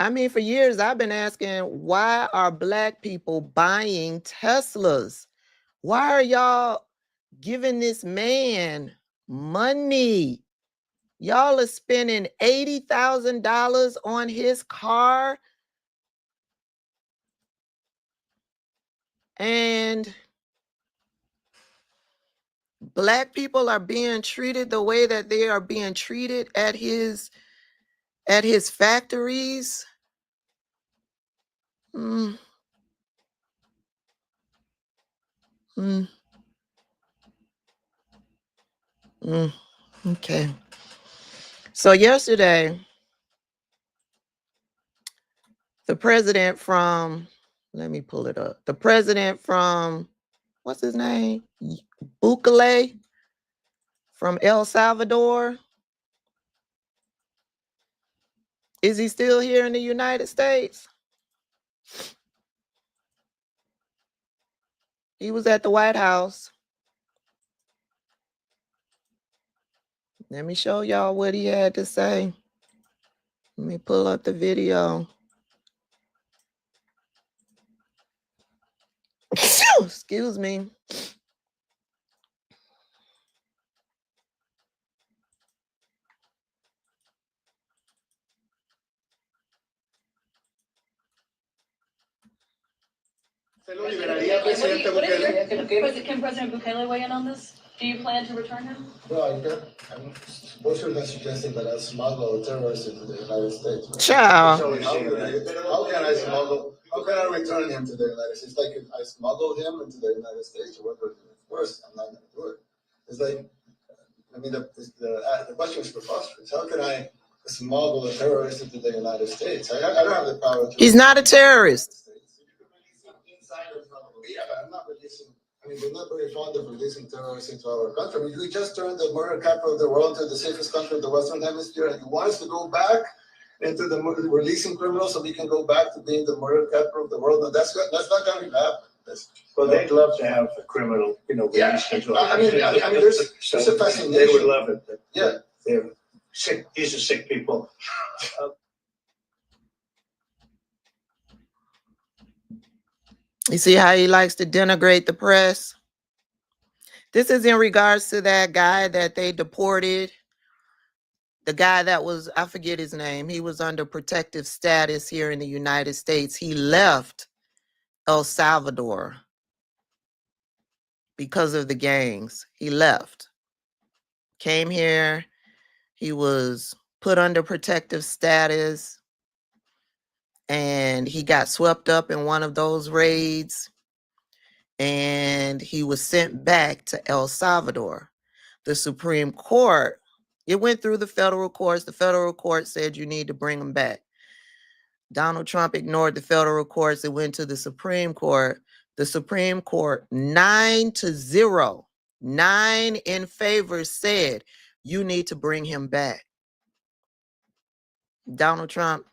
I mean, for years, I've been asking, why are Black people buying Teslas? Why are y'all giving this man money? Y'all are spending $80,000 on his car. And Black people are being treated the way that they are being treated at his factories. Mm. Mm. Mm. Okay. So yesterday, the president from, let me pull it up. The president from, what's his name? Bukele from El Salvador. Is he still here in the United States? He was at the White House. Let me show y'all what he had to say. Let me pull up the video. Excuse me. Can President Bukele weigh in on this? Do you plan to return him? No, Bush has suggested that I smuggle terrorists into the United States. Right? Child. How can I smuggle? How can I return him to the United States? Like if I smuggle him into the United States, or what do I do? Of course, I'm not going to do it. It's like, I mean, the question is preposterous. How can I smuggle a terrorist into the United States? I don't have the power to. He's not a terrorist. Yeah, but I'm not releasing. I mean, we're not very fond of releasing terrorists into our country. I mean, we just turned the murder capital of the world to the safest country of the Western Hemisphere, and you want us to go back into the releasing criminals so we can go back to being the murder capital of the world? No, that's not going to happen. Well, they'd love to have a criminal, yeah. I mean, there's a fascination. They would love it. Yeah, they're sick. These are sick people. You see how he likes to denigrate the press? This is in regards to that guy that they deported. The guy that was, I forget his name. He was under protective status here in the United States. He left El Salvador because of the gangs. He left. Came here. He was put under protective status. And he got swept up in one of those raids. And he was sent back to El Salvador. The Supreme Court, it went through the federal courts. The federal court said you need to bring him back. Donald Trump ignored the federal courts. It went to the Supreme Court. The Supreme Court, 9-0, 9 in favor, said you need to bring him back. Donald Trump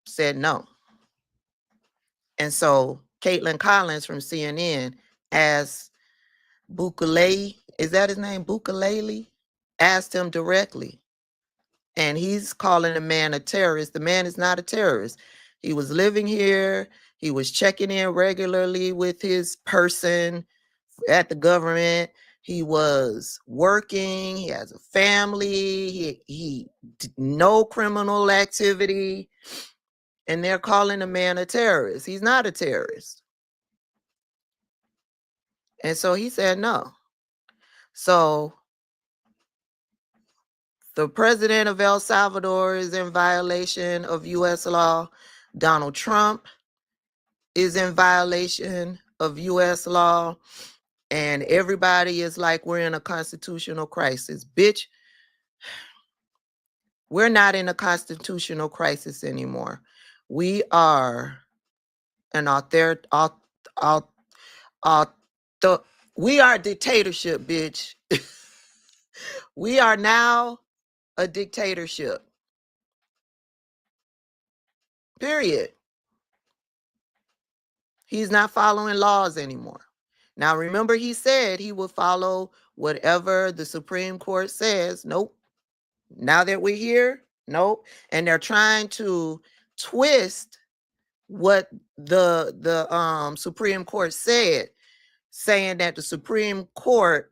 said no. And so Caitlin Collins from CNN asked Bukele, is that his name? Bukele? Asked him directly. And he's calling the man a terrorist. The man is not a terrorist. He was living here. He was checking in regularly with his person at the government. He was working. He has a family. He no criminal activity. And they're calling the man a terrorist. He's not a terrorist. And so he said no. So the president of El Salvador is in violation of U.S. law. Donald Trump is in violation of U.S. law. And everybody is like, we're in a constitutional crisis. Bitch, we're not in a constitutional crisis anymore. We are we are a dictatorship, bitch. We are now a dictatorship. Period. He's not following laws anymore. Now, remember, he said he would follow whatever the Supreme Court says. Nope. Now that we're here, nope. And they're trying to twist what the Supreme Court said, saying that the Supreme Court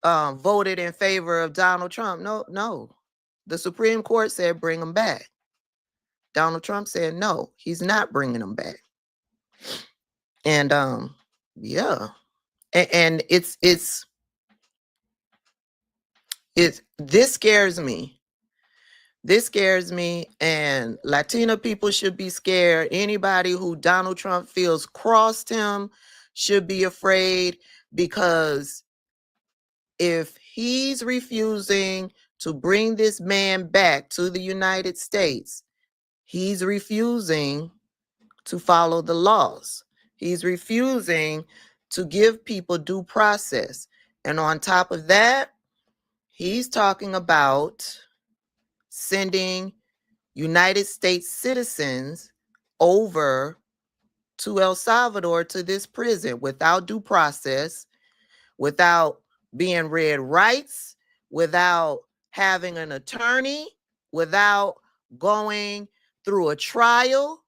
voted in favor of Donald Trump. No. The Supreme Court said bring him back. Donald Trump said no, he's not bringing him back. And yeah. And it's this scares me. This scares me, and Latina people should be scared. Anybody who Donald Trump feels crossed him should be afraid, because if he's refusing to bring this man back to the United States, he's refusing to follow the laws. He's refusing to give people due process. And on top of that, he's talking about sending United States citizens over to El Salvador to this prison without due process, without being read rights, without having an attorney, without going through a trial,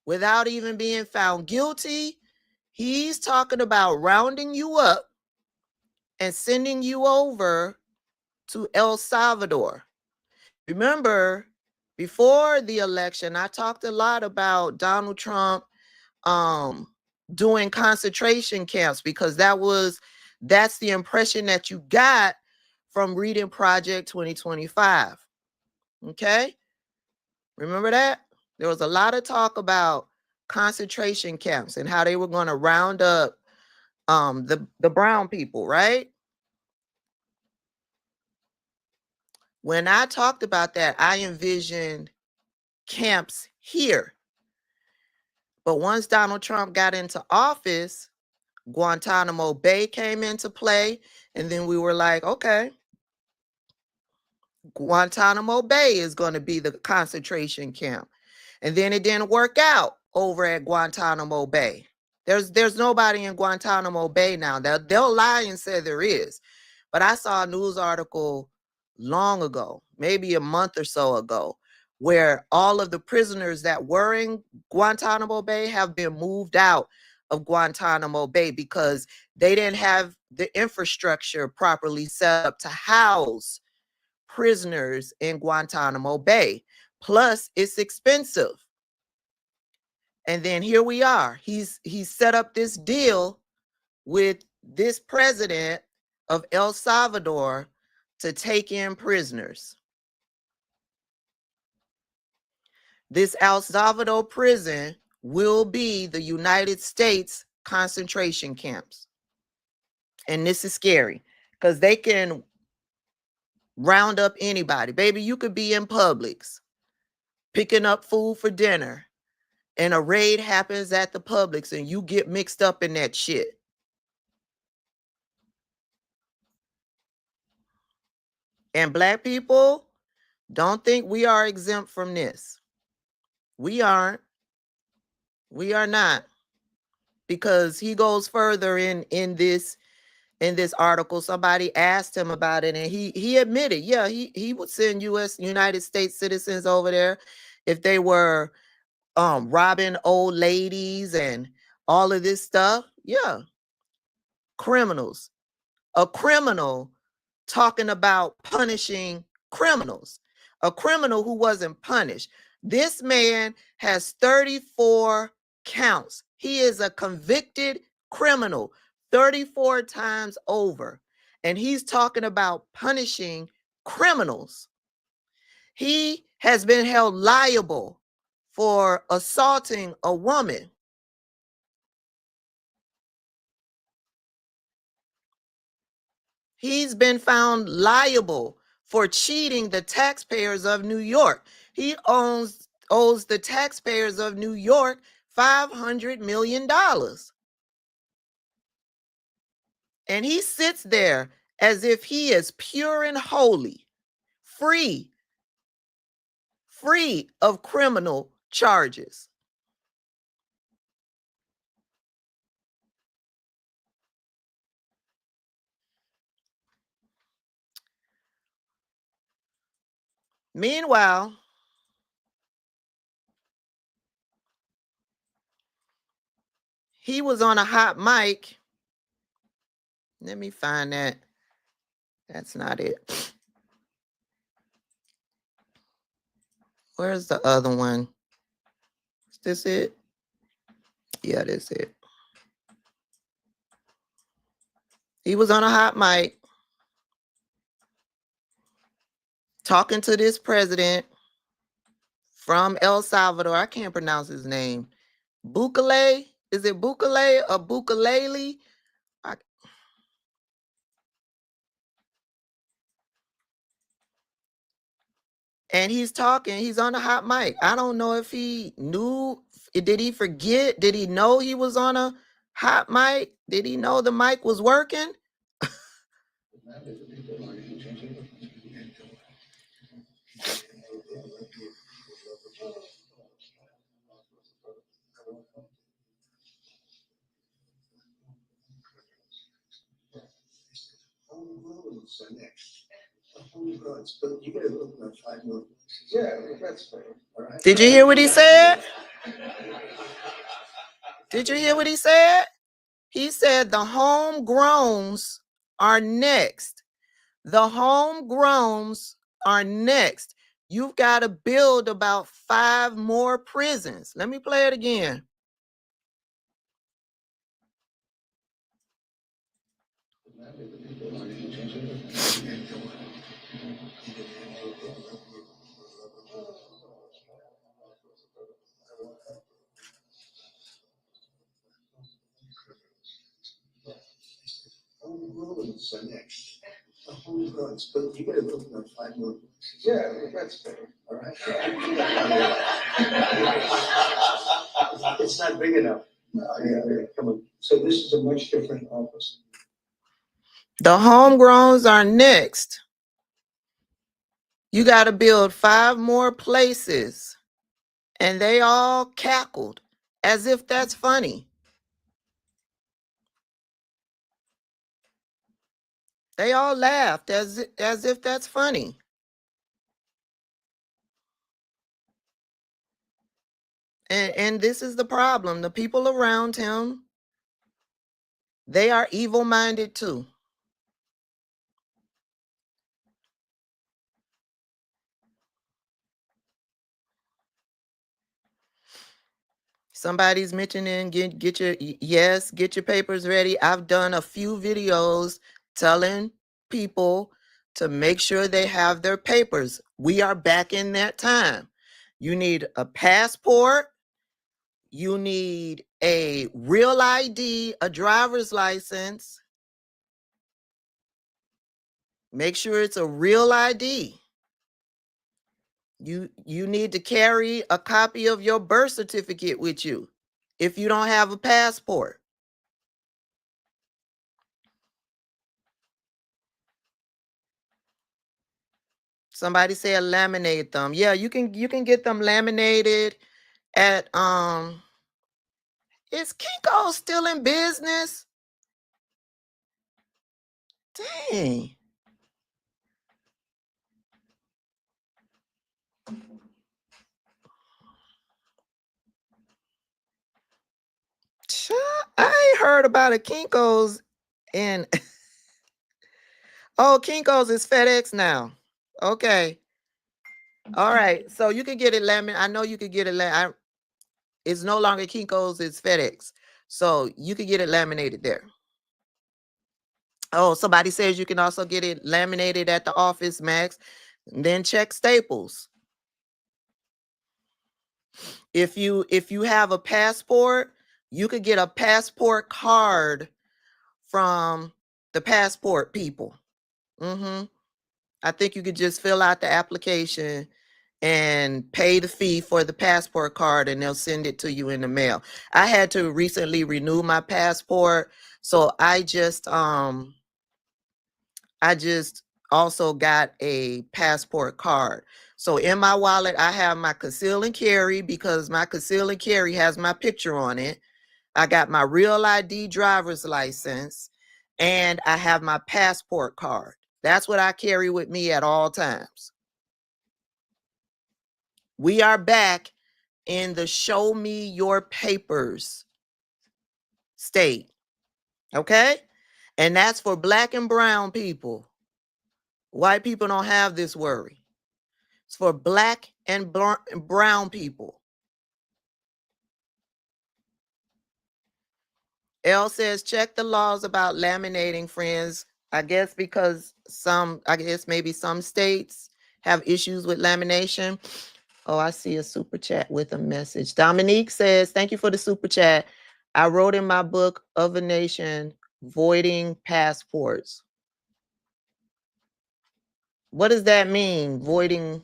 without even being found guilty. He's talking about rounding you up and sending you over to El Salvador. Remember, before the election, I talked a lot about Donald Trump doing concentration camps, because that's the impression that you got from reading Project 2025. Okay? Remember that? There was a lot of talk about concentration camps and how they were going to round up the brown people, right? When I talked about that, I envisioned camps here. But once Donald Trump got into office, Guantanamo Bay came into play, and then we were like, okay, Guantanamo Bay is going to be the concentration camp. And then it didn't work out over at Guantanamo Bay. There's nobody in Guantanamo Bay now. They'll lie and say there is. But I saw a news article long ago, maybe a month or so ago, where all of the prisoners that were in Guantanamo Bay have been moved out of Guantanamo Bay because they didn't have the infrastructure properly set up to house prisoners in Guantanamo Bay. Plus, it's expensive. And then here we are. He's set up this deal with this president of El Salvador to take in prisoners. This El Salvador prison will be the United States concentration camps. And this is scary because they can round up anybody. Baby, you could be in Publix picking up food for dinner, and a raid happens at the Publix and you get mixed up in that shit. And Black people, don't think we are exempt from this. We aren't. We are not. Because he goes further in this article. Somebody asked him about it, and he admitted, yeah, he would send United States citizens over there if they were robbing old ladies and all of this stuff. Yeah. Criminals. A criminal talking about punishing criminals. A criminal who wasn't punished. This man has 34 counts. He is a convicted criminal 34 times over. And he's talking about punishing criminals. He has been held liable for assaulting a woman. He's been found liable for cheating the taxpayers of New York. He owes the taxpayers of New York $500 million. And he sits there as if he is pure and holy, free of criminal charges. Meanwhile, he was on a hot mic. Let me find that. That's not it. Where's the other one? Is this it? Yeah, that's it. He was on a hot mic talking to this president from El Salvador. I can't pronounce his name. Bukele? Is it Bukele or Bukalele? And he's talking. He's on a hot mic. I don't know if he knew. Did he forget? Did he know he was on a hot mic? Did he know the mic was working? are next. The home grows, but you gotta open up 5 more places. Yeah, that's fair. All right. Did you hear what he said? Did you hear what he said? He said the homegrowns are next. The homegrowns are next. You've got to build about 5 more prisons. Let me play it again. Homegrowns are next. The homegrowns, but you gotta open up 5 more places. Yeah, that's fair. All right. It's not big enough. No, yeah, come on. So this is a much different office. The homegrowns are next. You got to build 5 more places. And they all cackled as if that's funny. They all laughed as if that's funny. And this is the problem. The people around him, they are evil-minded too. Somebody's mentioning get your papers ready. I've done a few videos telling people to make sure they have their papers. We are back in that time. You need a passport. You need a real ID, a driver's license. Make sure it's a real ID. You need to carry a copy of your birth certificate with you if you don't have a passport. Somebody said laminate them. Yeah, you can get them laminated at is Kinko still in business? Dang. I ain't heard about a Kinko's in oh, Kinko's is FedEx now. Okay. All right. So you can get it laminated. I know you could get it it's no longer Kinko's, it's FedEx. So you can get it laminated there. Oh, somebody says you can also get it laminated at the office, Max. And then check Staples. If you have a passport, you could get a passport card from the passport people. I think you could just fill out the application and pay the fee for the passport card, and they'll send it to you in the mail. I had to recently renew my passport, so I just also got a passport card. So in my wallet, I have my conceal and carry because my conceal and carry has my picture on it. I got my real ID driver's license, and I have my passport card. That's what I carry with me at all times. We are back in the show me your papers state. Okay? And that's for black and brown people. White people don't have this worry. It's for black and brown people. L says, check the laws about laminating, friends. I guess because maybe some states have issues with lamination. Oh, I see a super chat with a message. Dominique says, thank you for the super chat. I wrote in my book of a nation, voiding passports. What does that mean? Voiding?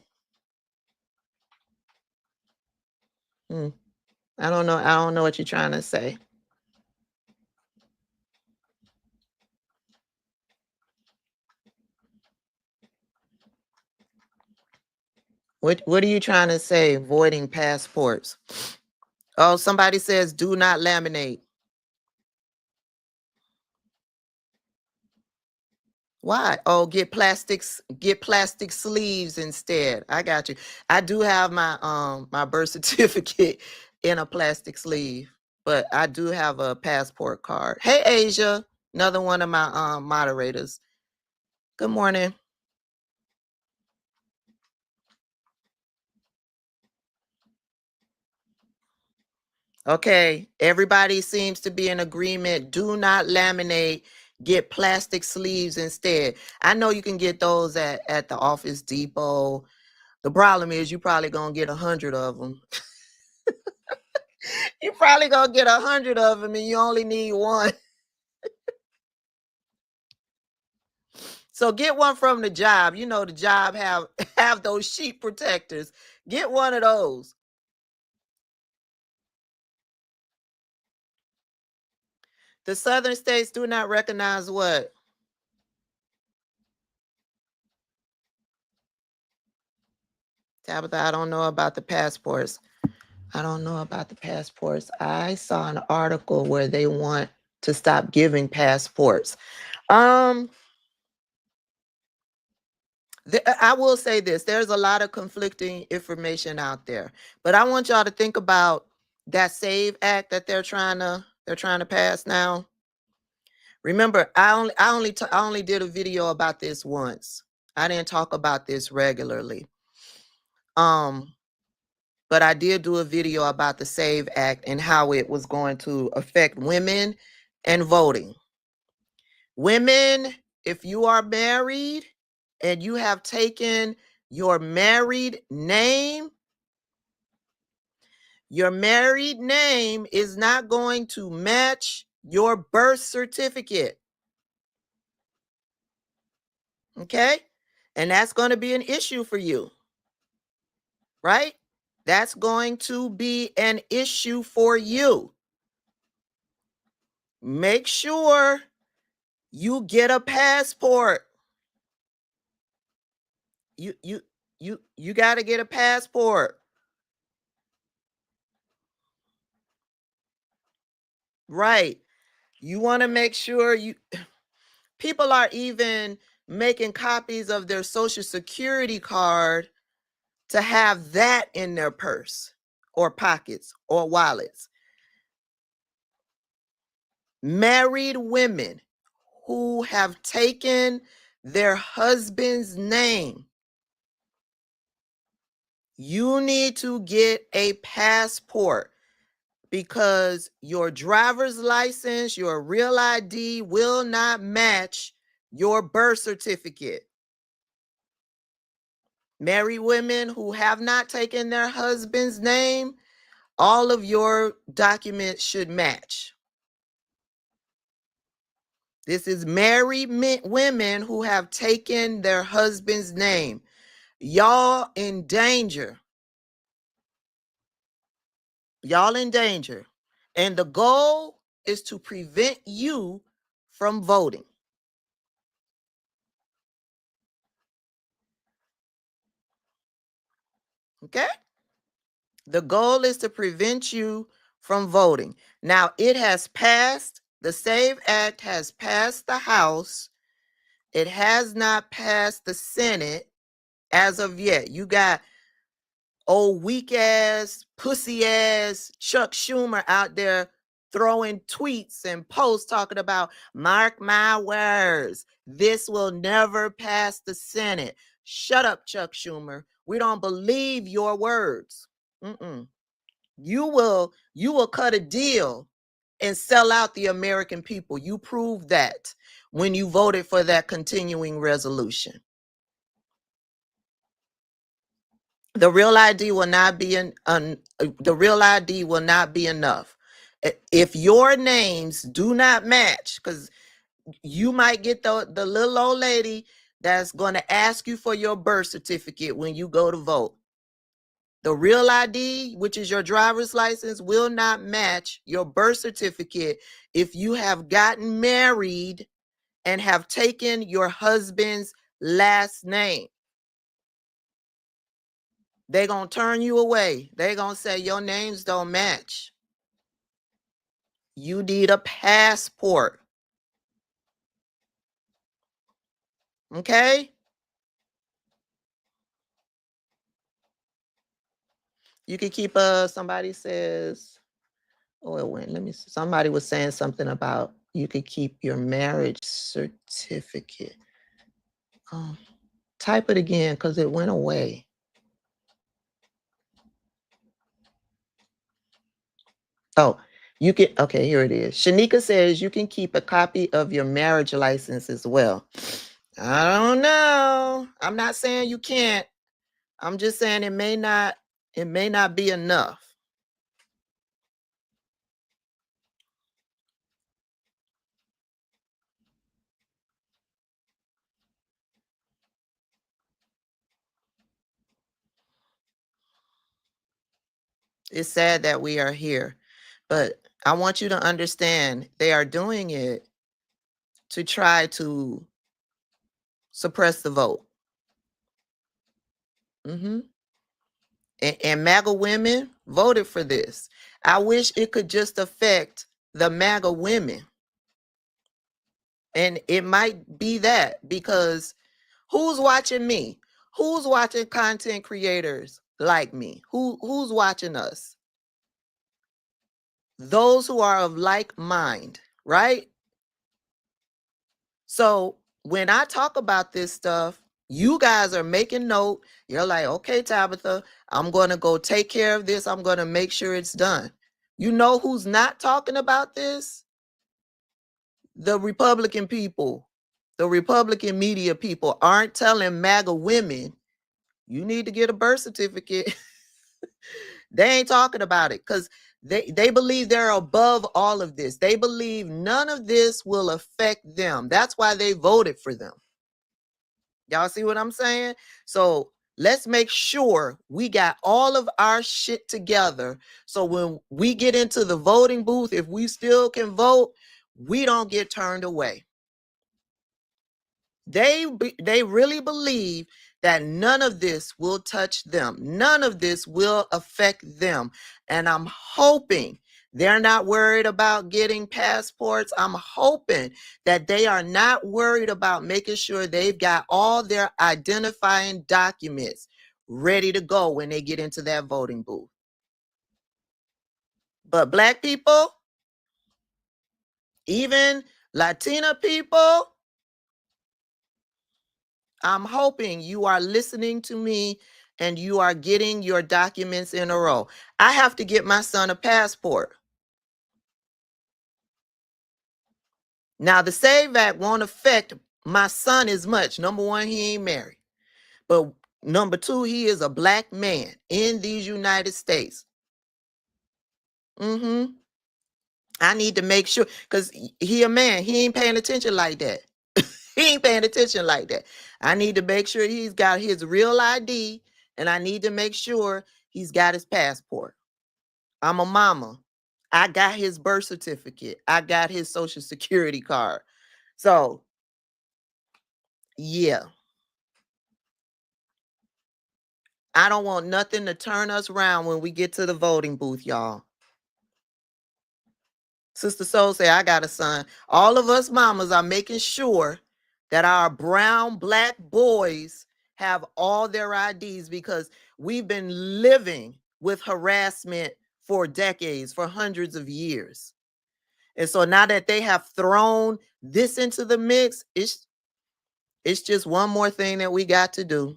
I don't know. I don't know what you're trying to say. What are you trying to say? Voiding passports. Oh, somebody says do not laminate. Why? Oh, get plastic sleeves instead. I got you. I do have my birth certificate in a plastic sleeve, but I do have a passport card. Hey Asia, another one of my moderators. Good morning. Okay, everybody seems to be in agreement. Do not laminate. Get plastic sleeves instead. I know you can get those at the Office Depot. The problem is you probably gonna get 100 of them. You probably gonna get 100 of them and you only need one. So get one from the job. You know the job have those sheet protectors. Get one of those. The southern states do not recognize what? Tabitha, I don't know about the passports. I don't know about the passports. I saw an article where they want to stop giving passports. I will say this. There's a lot of conflicting information out there. But I want y'all to think about that SAVE Act that they're trying to pass now. Remember, I only did a video about this once. I didn't talk about this regularly. But I did do a video about the SAVE Act and how it was going to affect women and voting. Women, if you are married and you have taken your married name is not going to match your birth certificate. Okay? And that's going to be an issue for you. Right? That's going to be an issue for you. Make sure you get a passport. You got to get a passport. Right. You want to make sure people are even making copies of their social security card to have that in their purse or pockets or wallets. Married women who have taken their husband's name, you need to get a passport because your driver's license, your real ID will not match your birth certificate. Married women who have not taken their husband's name, all of your documents should match. This is married women who have taken their husband's name. Y'all in danger. Y'all in danger. And the goal is to prevent you from voting. Okay? The goal is to prevent you from voting. Now, it has passed. The SAVE Act has passed the House. It has not passed the Senate as of yet. You got old weak ass, pussy ass Chuck Schumer out there throwing tweets and posts talking about, mark my words, this will never pass the Senate. Shut up, Chuck Schumer. We don't believe your words. You will cut a deal and sell out the American people. You proved that when you voted for that continuing resolution. The real ID will not be the real ID will not be enough. If your names do not match, because you might get the little old lady that's going to ask you for your birth certificate when you go to vote. The real ID, which is your driver's license, will not match your birth certificate if you have gotten married and have taken your husband's last name. They're going to turn you away. They're going to say your names don't match. You need a passport. Okay? You can keep somebody says, oh, it went. Let me see. Somebody was saying something about you could keep your marriage certificate. Type it again because it went away. Oh, you can, okay, here it is. Shanika says you can keep a copy of your marriage license as well. I don't know. I'm not saying you can't. I'm just saying it may not be enough. It's sad that we are here, but I want you to understand they are doing it to try to suppress the vote. And MAGA women voted for this. I wish it could just affect the MAGA women. And it might be that because who's watching me? Who's watching content creators like me? Who's watching us? Those who are of like mind, right? So when I talk about this stuff, you guys are making note. You're like, okay, Tabitha, I'm going to go take care of this. I'm going to make sure it's done. You know who's not talking about this? The Republican people. The Republican media people aren't telling MAGA women, you need to get a birth certificate. They ain't talking about it because they believe they're above all of this. They believe none of this will affect them. That's why they voted for them. Y'all see what I'm saying? So let's make sure we got all of our shit together. So when we get into the voting booth, if we still can vote, we don't get turned away. They really believe that none of this will touch them. None of this will affect them. And I'm hoping they're not worried about getting passports. I'm hoping that they are not worried about making sure they've got all their identifying documents ready to go when they get into that voting booth. But Black people, even Latina people, I'm hoping you are listening to me and you are getting your documents in a row. I have to get my son a passport. Now, the SAVE Act won't affect my son as much. Number one, he ain't married. But number two, he is a Black man in these United States. I need to make sure, because he a man. He ain't paying attention like that. He ain't paying attention like that. I need to make sure he's got his real ID, and I need to make sure he's got his passport. I'm a mama. I got his birth certificate. I got his social security card. So, yeah. I don't want nothing to turn us around when we get to the voting booth, y'all. Sister Soul say, I got a son. All of us mamas are making sure that our brown Black boys have all their IDs because we've been living with harassment for decades, for hundreds of years. And so now that they have thrown this into the mix, it's just one more thing that we got to do.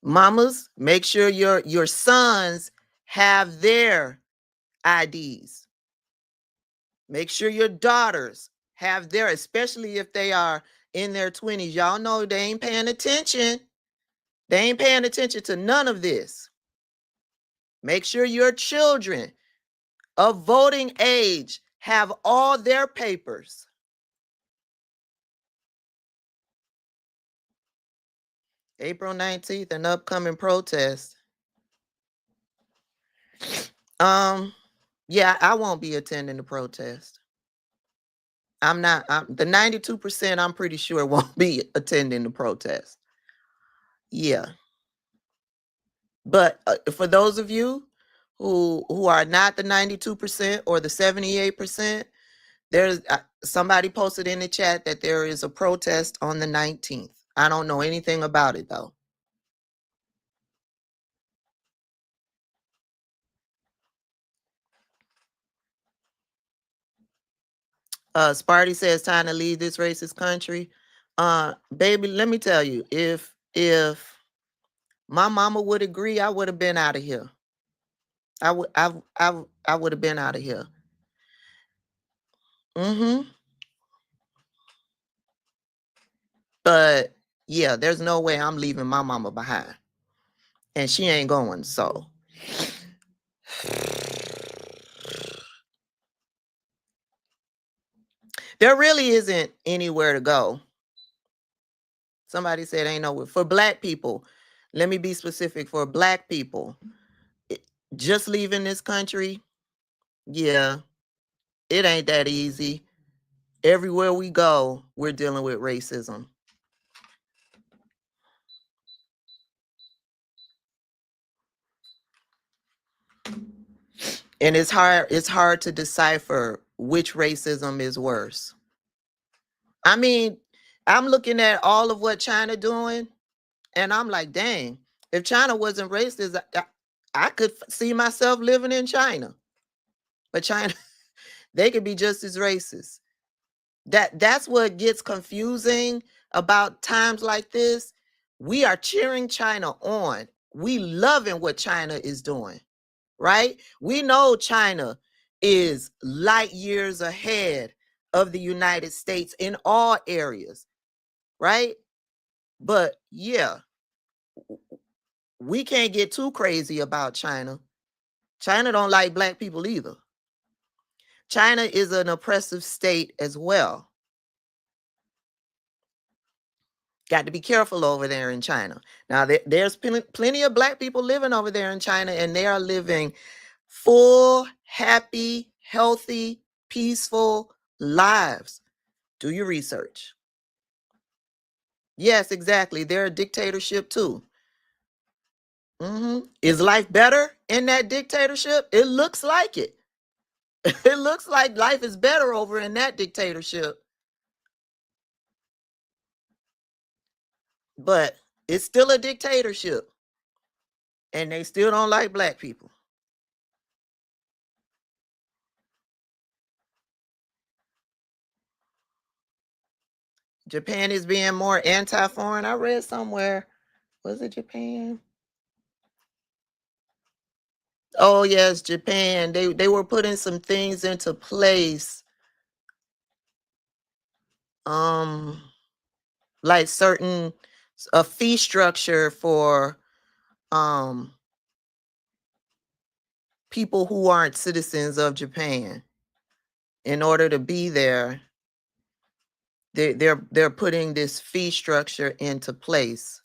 Mamas, make sure your sons have their IDs. Make sure your daughters have their, especially if they are in their 20s. Y'all know they ain't paying attention. They ain't paying attention to none of this. Make sure your children of voting age have all their papers. April 19th, an upcoming protest. Yeah, I won't be attending the protest. I'm not. The 92%, I'm pretty sure won't be attending the protest. Yeah. But for those of you who are not the 92% or the 78%, There's somebody posted in the chat that there is a protest on the 19th. I don't know anything about it though. Sparty says time to leave this racist country. Baby, let me tell you, if my mama would agree, I would have been out of here. I would have been out of here. But yeah, there's no way I'm leaving my mama behind. And she ain't going, so. There really isn't anywhere to go. Somebody said ain't nowhere. For black people, let me be specific. For black people, just leaving this country, yeah, it ain't that easy. Everywhere we go, we're dealing with racism. And it's hard to decipher which racism is worse. I mean, I'm looking at all of what China doing, and I'm like, dang, if China wasn't racist, I could see myself living in China. But China, they could be just as racist. That's what gets confusing about times like this. We are cheering China on. We loving what China is doing, right? We know China is light years ahead of the United States in all areas, right? But yeah, we can't get too crazy about China. China don't like black people either. China is an oppressive state as well. Got to be careful over there in China. Now, there's plenty of black people living over there in China, and they are living full, happy, healthy, peaceful lives. Do your research. Yes, exactly. They're a dictatorship too. Is life better in that dictatorship? It looks like it. It looks like life is better over in that dictatorship. But it's still a dictatorship. And they still don't like black people. Japan is being more anti-foreign. I read somewhere. Was it Japan? Oh, yes, Japan. They were putting some things into place. Like a fee structure for people who aren't citizens of Japan. In order to be there, they're putting this fee structure into place.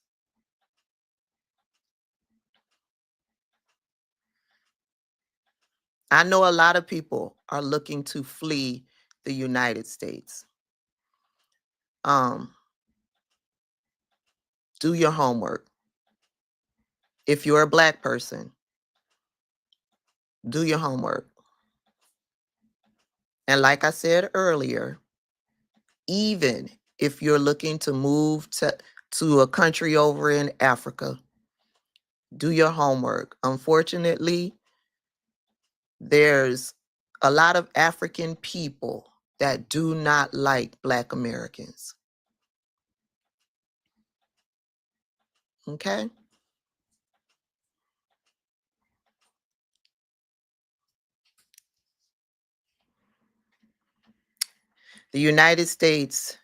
I know a lot of people are looking to flee the United States. Do your homework. If you're a black person, do your homework. And like I said earlier, even if you're looking to move to a country over in Africa, do your homework. Unfortunately, there's a lot of African people that do not like Black Americans. Okay? The United States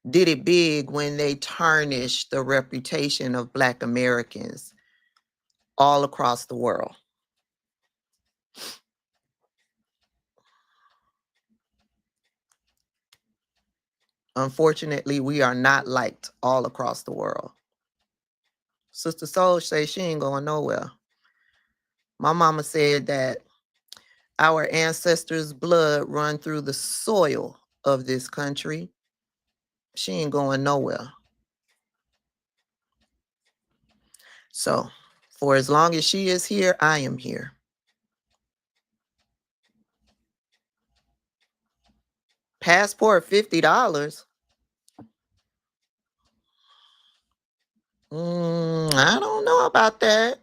did it big when they tarnished the reputation of Black Americans all across the world. Unfortunately, we are not liked all across the world. Sister Soul says she ain't going nowhere. My mama said that our ancestors' blood run through the soil of this country. She ain't going nowhere. So, for as long as she is here, I am here. Passport $50. I don't know about that.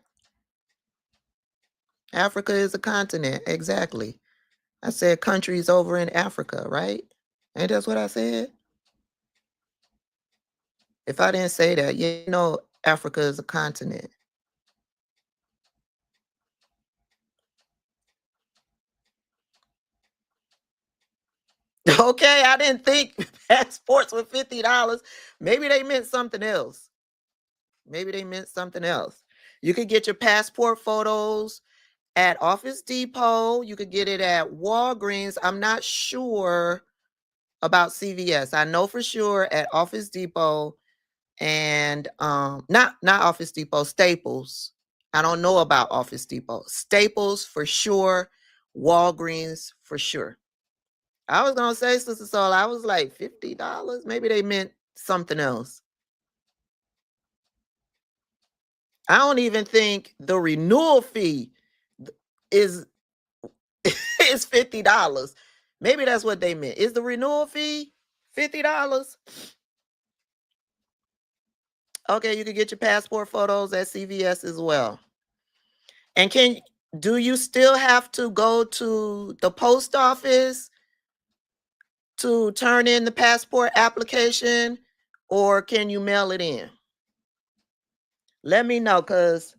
Africa is a continent. Exactly. I said countries over in Africa, right? Ain't that's what I said? If I didn't say that, you know Africa is a continent. Okay, I didn't think passports were $50. Maybe they meant something else. Maybe they meant something else. You could get your passport photos at Office Depot. You could get it at Walgreens. I'm not sure about CVS. I know for sure at Office Depot and not Office Depot, Staples. I don't know about Office Depot. Staples for sure, Walgreens for sure. I was gonna say, Sister Soul, I was like $50. Maybe they meant something else. I don't even think the renewal fee is is $50. Maybe that's what they meant. Is the renewal fee $50? Okay, you can get your passport photos at CVS as well. And do you still have to go to the post office to turn in the passport application, or can you mail it in? Let me know, because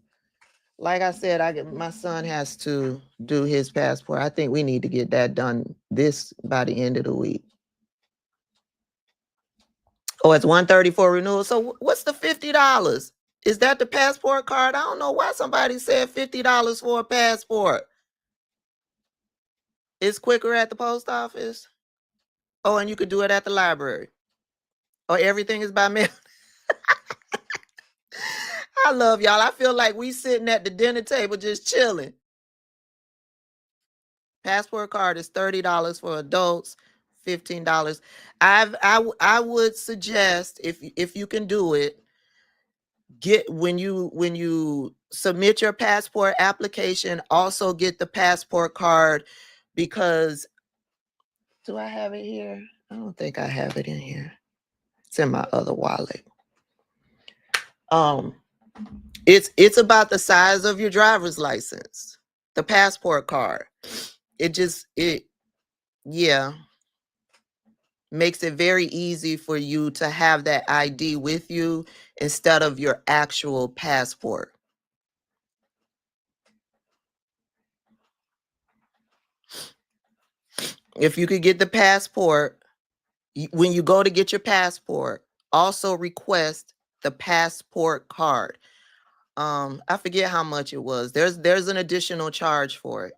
like I said, my son has to do his passport. I think we need to get that done by the end of the week. Oh, it's $130 for renewal. So what's the $50? Is that the passport card? I don't know why somebody said $50 for a passport. It's quicker at the post office. Oh, and you could do it at the library. Or everything is by mail. I love y'all. I feel like we sitting at the dinner table just chilling. Passport card is $30 for adults, $15. I would suggest, if you can do it, when you submit your passport application, also get the passport card, because do I have it here? I don't think I have it in here. It's in my other wallet. It's about the size of your driver's license, the passport card. It makes it very easy for you to have that ID with you instead of your actual passport. If you could get the passport, when you go to get your passport, also request the passport card. I forget how much it was. There's an additional charge for it,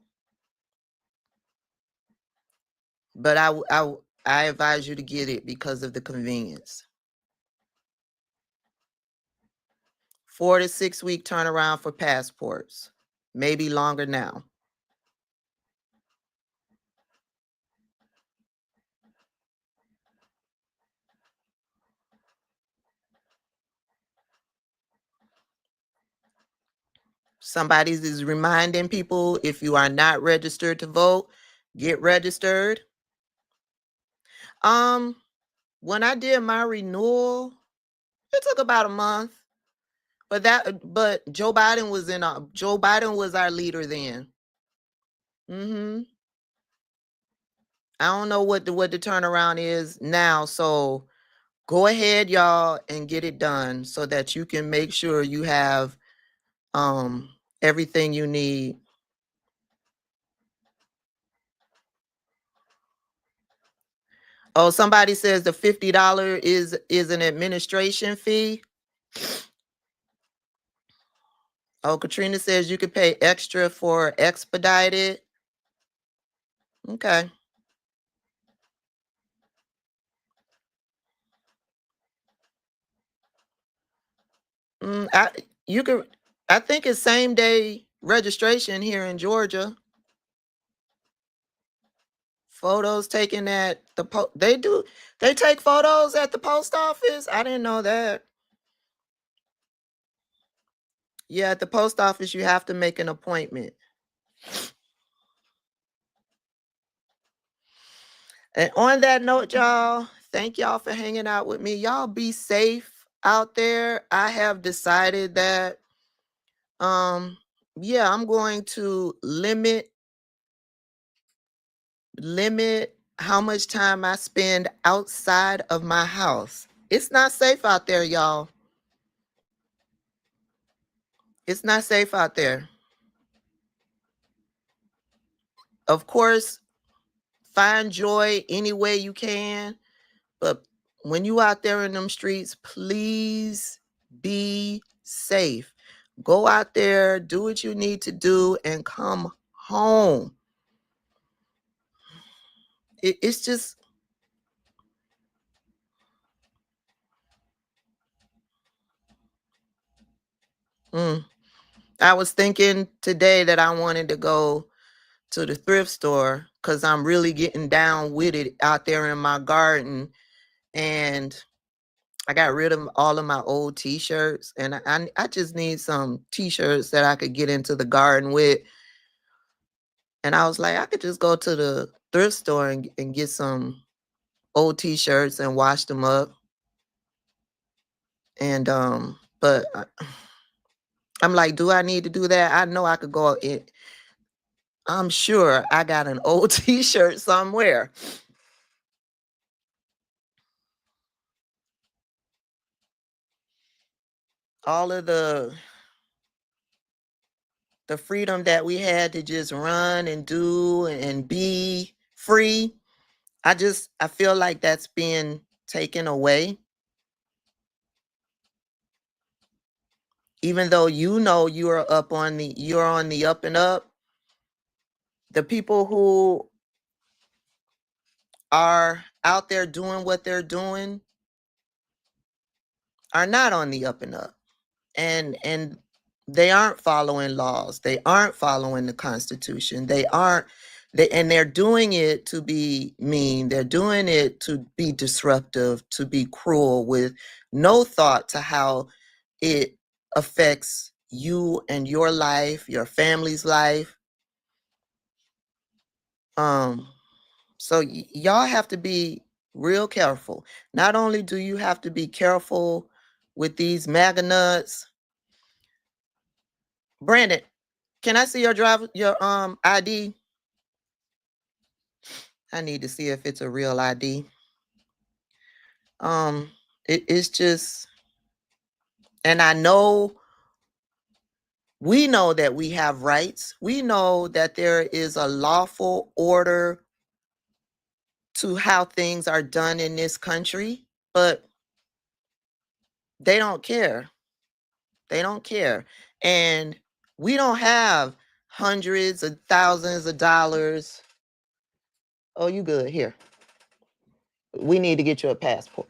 but I advise you to get it because of the convenience. 4 to 6 week turnaround for passports, maybe longer now. Somebody is reminding people, if you are not registered to vote, get registered. When I did my renewal, it took about a month. But Joe Biden was our leader then. I don't know what the turnaround is now, so go ahead, y'all, and get it done so that you can make sure you have everything you need. Oh, somebody says the $50 is an administration fee. Oh, Katrina says you could pay extra for expedited. Okay. I think it's same day registration here in Georgia. Photos taken at they take photos at the post office? I didn't know that. Yeah, at the post office you have to make an appointment. And on that note, y'all, thank y'all for hanging out with me. Y'all be safe out there. I have decided that yeah, I'm going to limit how much time I spend outside of my house. It's not safe out there, y'all. It's not safe out there. Of course, find joy any way you can, but when you out there in them streets, please be safe. Go out there, do what you need to do, and come home. It's just I was thinking today that I wanted to go to the thrift store because I'm really getting down with it out there in my garden. And I got rid of all of my old t-shirts, and I just need some t-shirts that I could get into the garden with. And I was like, I could just go to the thrift store and get some old t-shirts and wash them up. And but I'm like, do I need to do that? I know I could go in. I'm sure I got an old t-shirt somewhere. All of the freedom that we had to just run and do and be free, I feel like that's being taken away. Even though you're on the up and up, the people who are out there doing what they're doing are not on the up and up. And they aren't following laws. They aren't following the Constitution. They're doing it to be mean. They're doing it to be disruptive, to be cruel, with no thought to how it affects you and your life, your family's life. So y'all have to be real careful. Not only do you have to be careful with these MAGA nuts. Brandon, can I see your ID? I need to see if it's a real ID. It's just, and we know that we have rights. We know that there is a lawful order to how things are done in this country, but they don't care. They don't care. And we don't have hundreds of thousands of dollars. Oh, you good. Here. We need to get you a passport.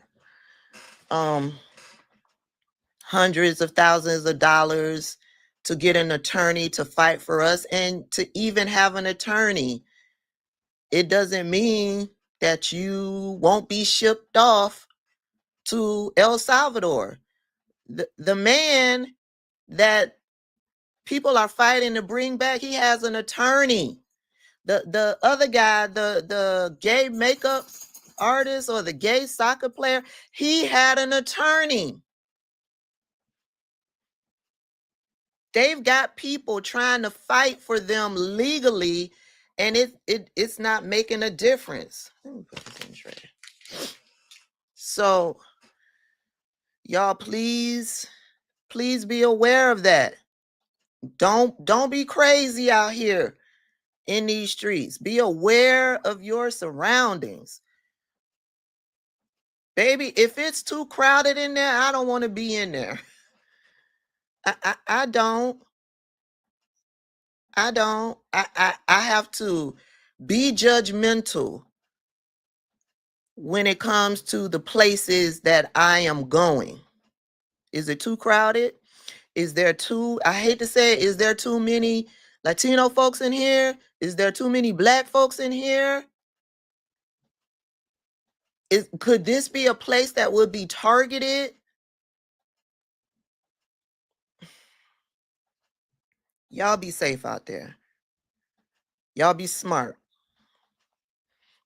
Hundreds of thousands of dollars to get an attorney to fight for us. And to even have an attorney, it doesn't mean that you won't be shipped off to El Salvador. The man that people are fighting to bring back, he has an attorney. The other guy, the gay makeup artist or the gay soccer player, he had an attorney. They've got people trying to fight for them legally, and it's not making a difference. Let me put this in the tray. So y'all, please be aware of that. Don't be crazy out here in these streets. Be aware of your surroundings. Baby, if it's too crowded in there, I don't want to be in there. I don't. I have to be judgmental when it comes to the places that I am going. Is it too crowded? Is there I hate to say it, is there too many Latino folks in here? Is there too many Black folks in here? Could this be a place that would be targeted? Y'all be safe out there. Y'all be smart.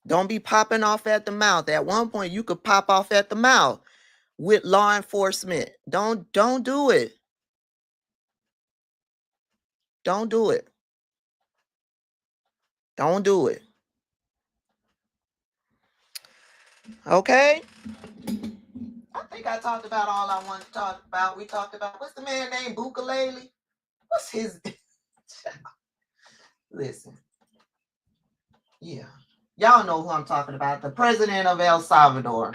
Don't be popping off at the mouth. At one point, you could pop off at the mouth with law enforcement. Don't do it. Don't do it. Don't do it. Okay? I think I talked about all I wanted to talk about. We talked about, what's the man named Bukalele? What's his? Listen. Yeah. Y'all know who I'm talking about. The president of El Salvador.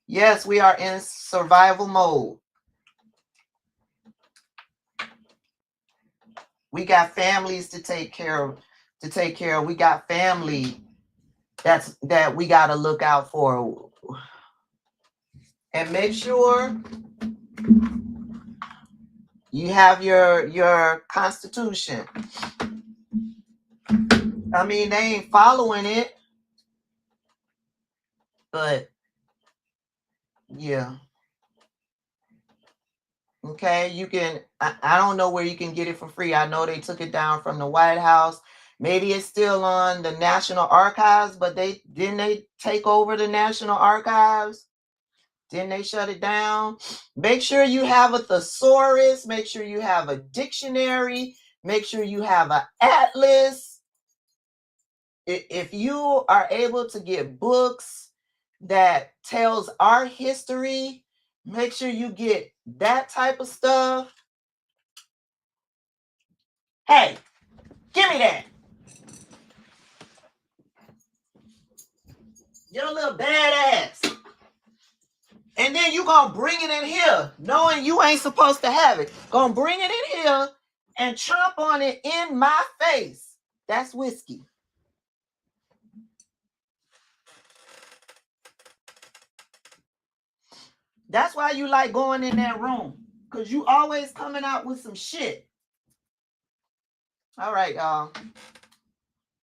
Yes, we are in survival mode. We got families to take care of. We got family that we got to look out for. And make sure you have your constitution. I mean, they ain't following it, but yeah. Okay, you can, I don't know where you can get it for free. I know they took it down from the White House. Maybe it's still on the National Archives, but didn't they take over the National Archives? Didn't they shut it down? Make sure you have a thesaurus. Make sure you have a dictionary. Make sure you have an atlas. If you are able to get books that tells our history, make sure you get that type of stuff. Hey, give me that. You're a little badass. And then you gonna bring it in here, knowing you ain't supposed to have it. Gonna bring it in here and chomp on it in my face. That's whiskey. That's why you like going in that room, because you always coming out with some shit. All right, y'all.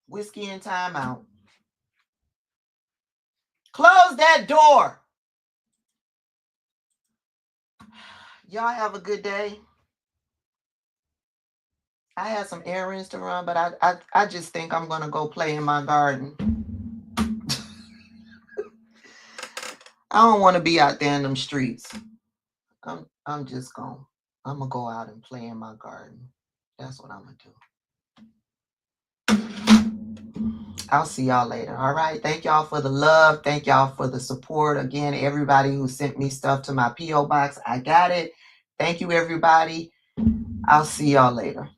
Whiskey and timeout. Close that door. Y'all have a good day. I had some errands to run, but I just think I'm going to go play in my garden. I don't want to be out there in them streets. I'm just going to go out and play in my garden. That's what I'm going to do. I'll see y'all later. All right. Thank y'all for the love. Thank y'all for the support. Again, everybody who sent me stuff to my P.O. box, I got it. Thank you, everybody. I'll see y'all later.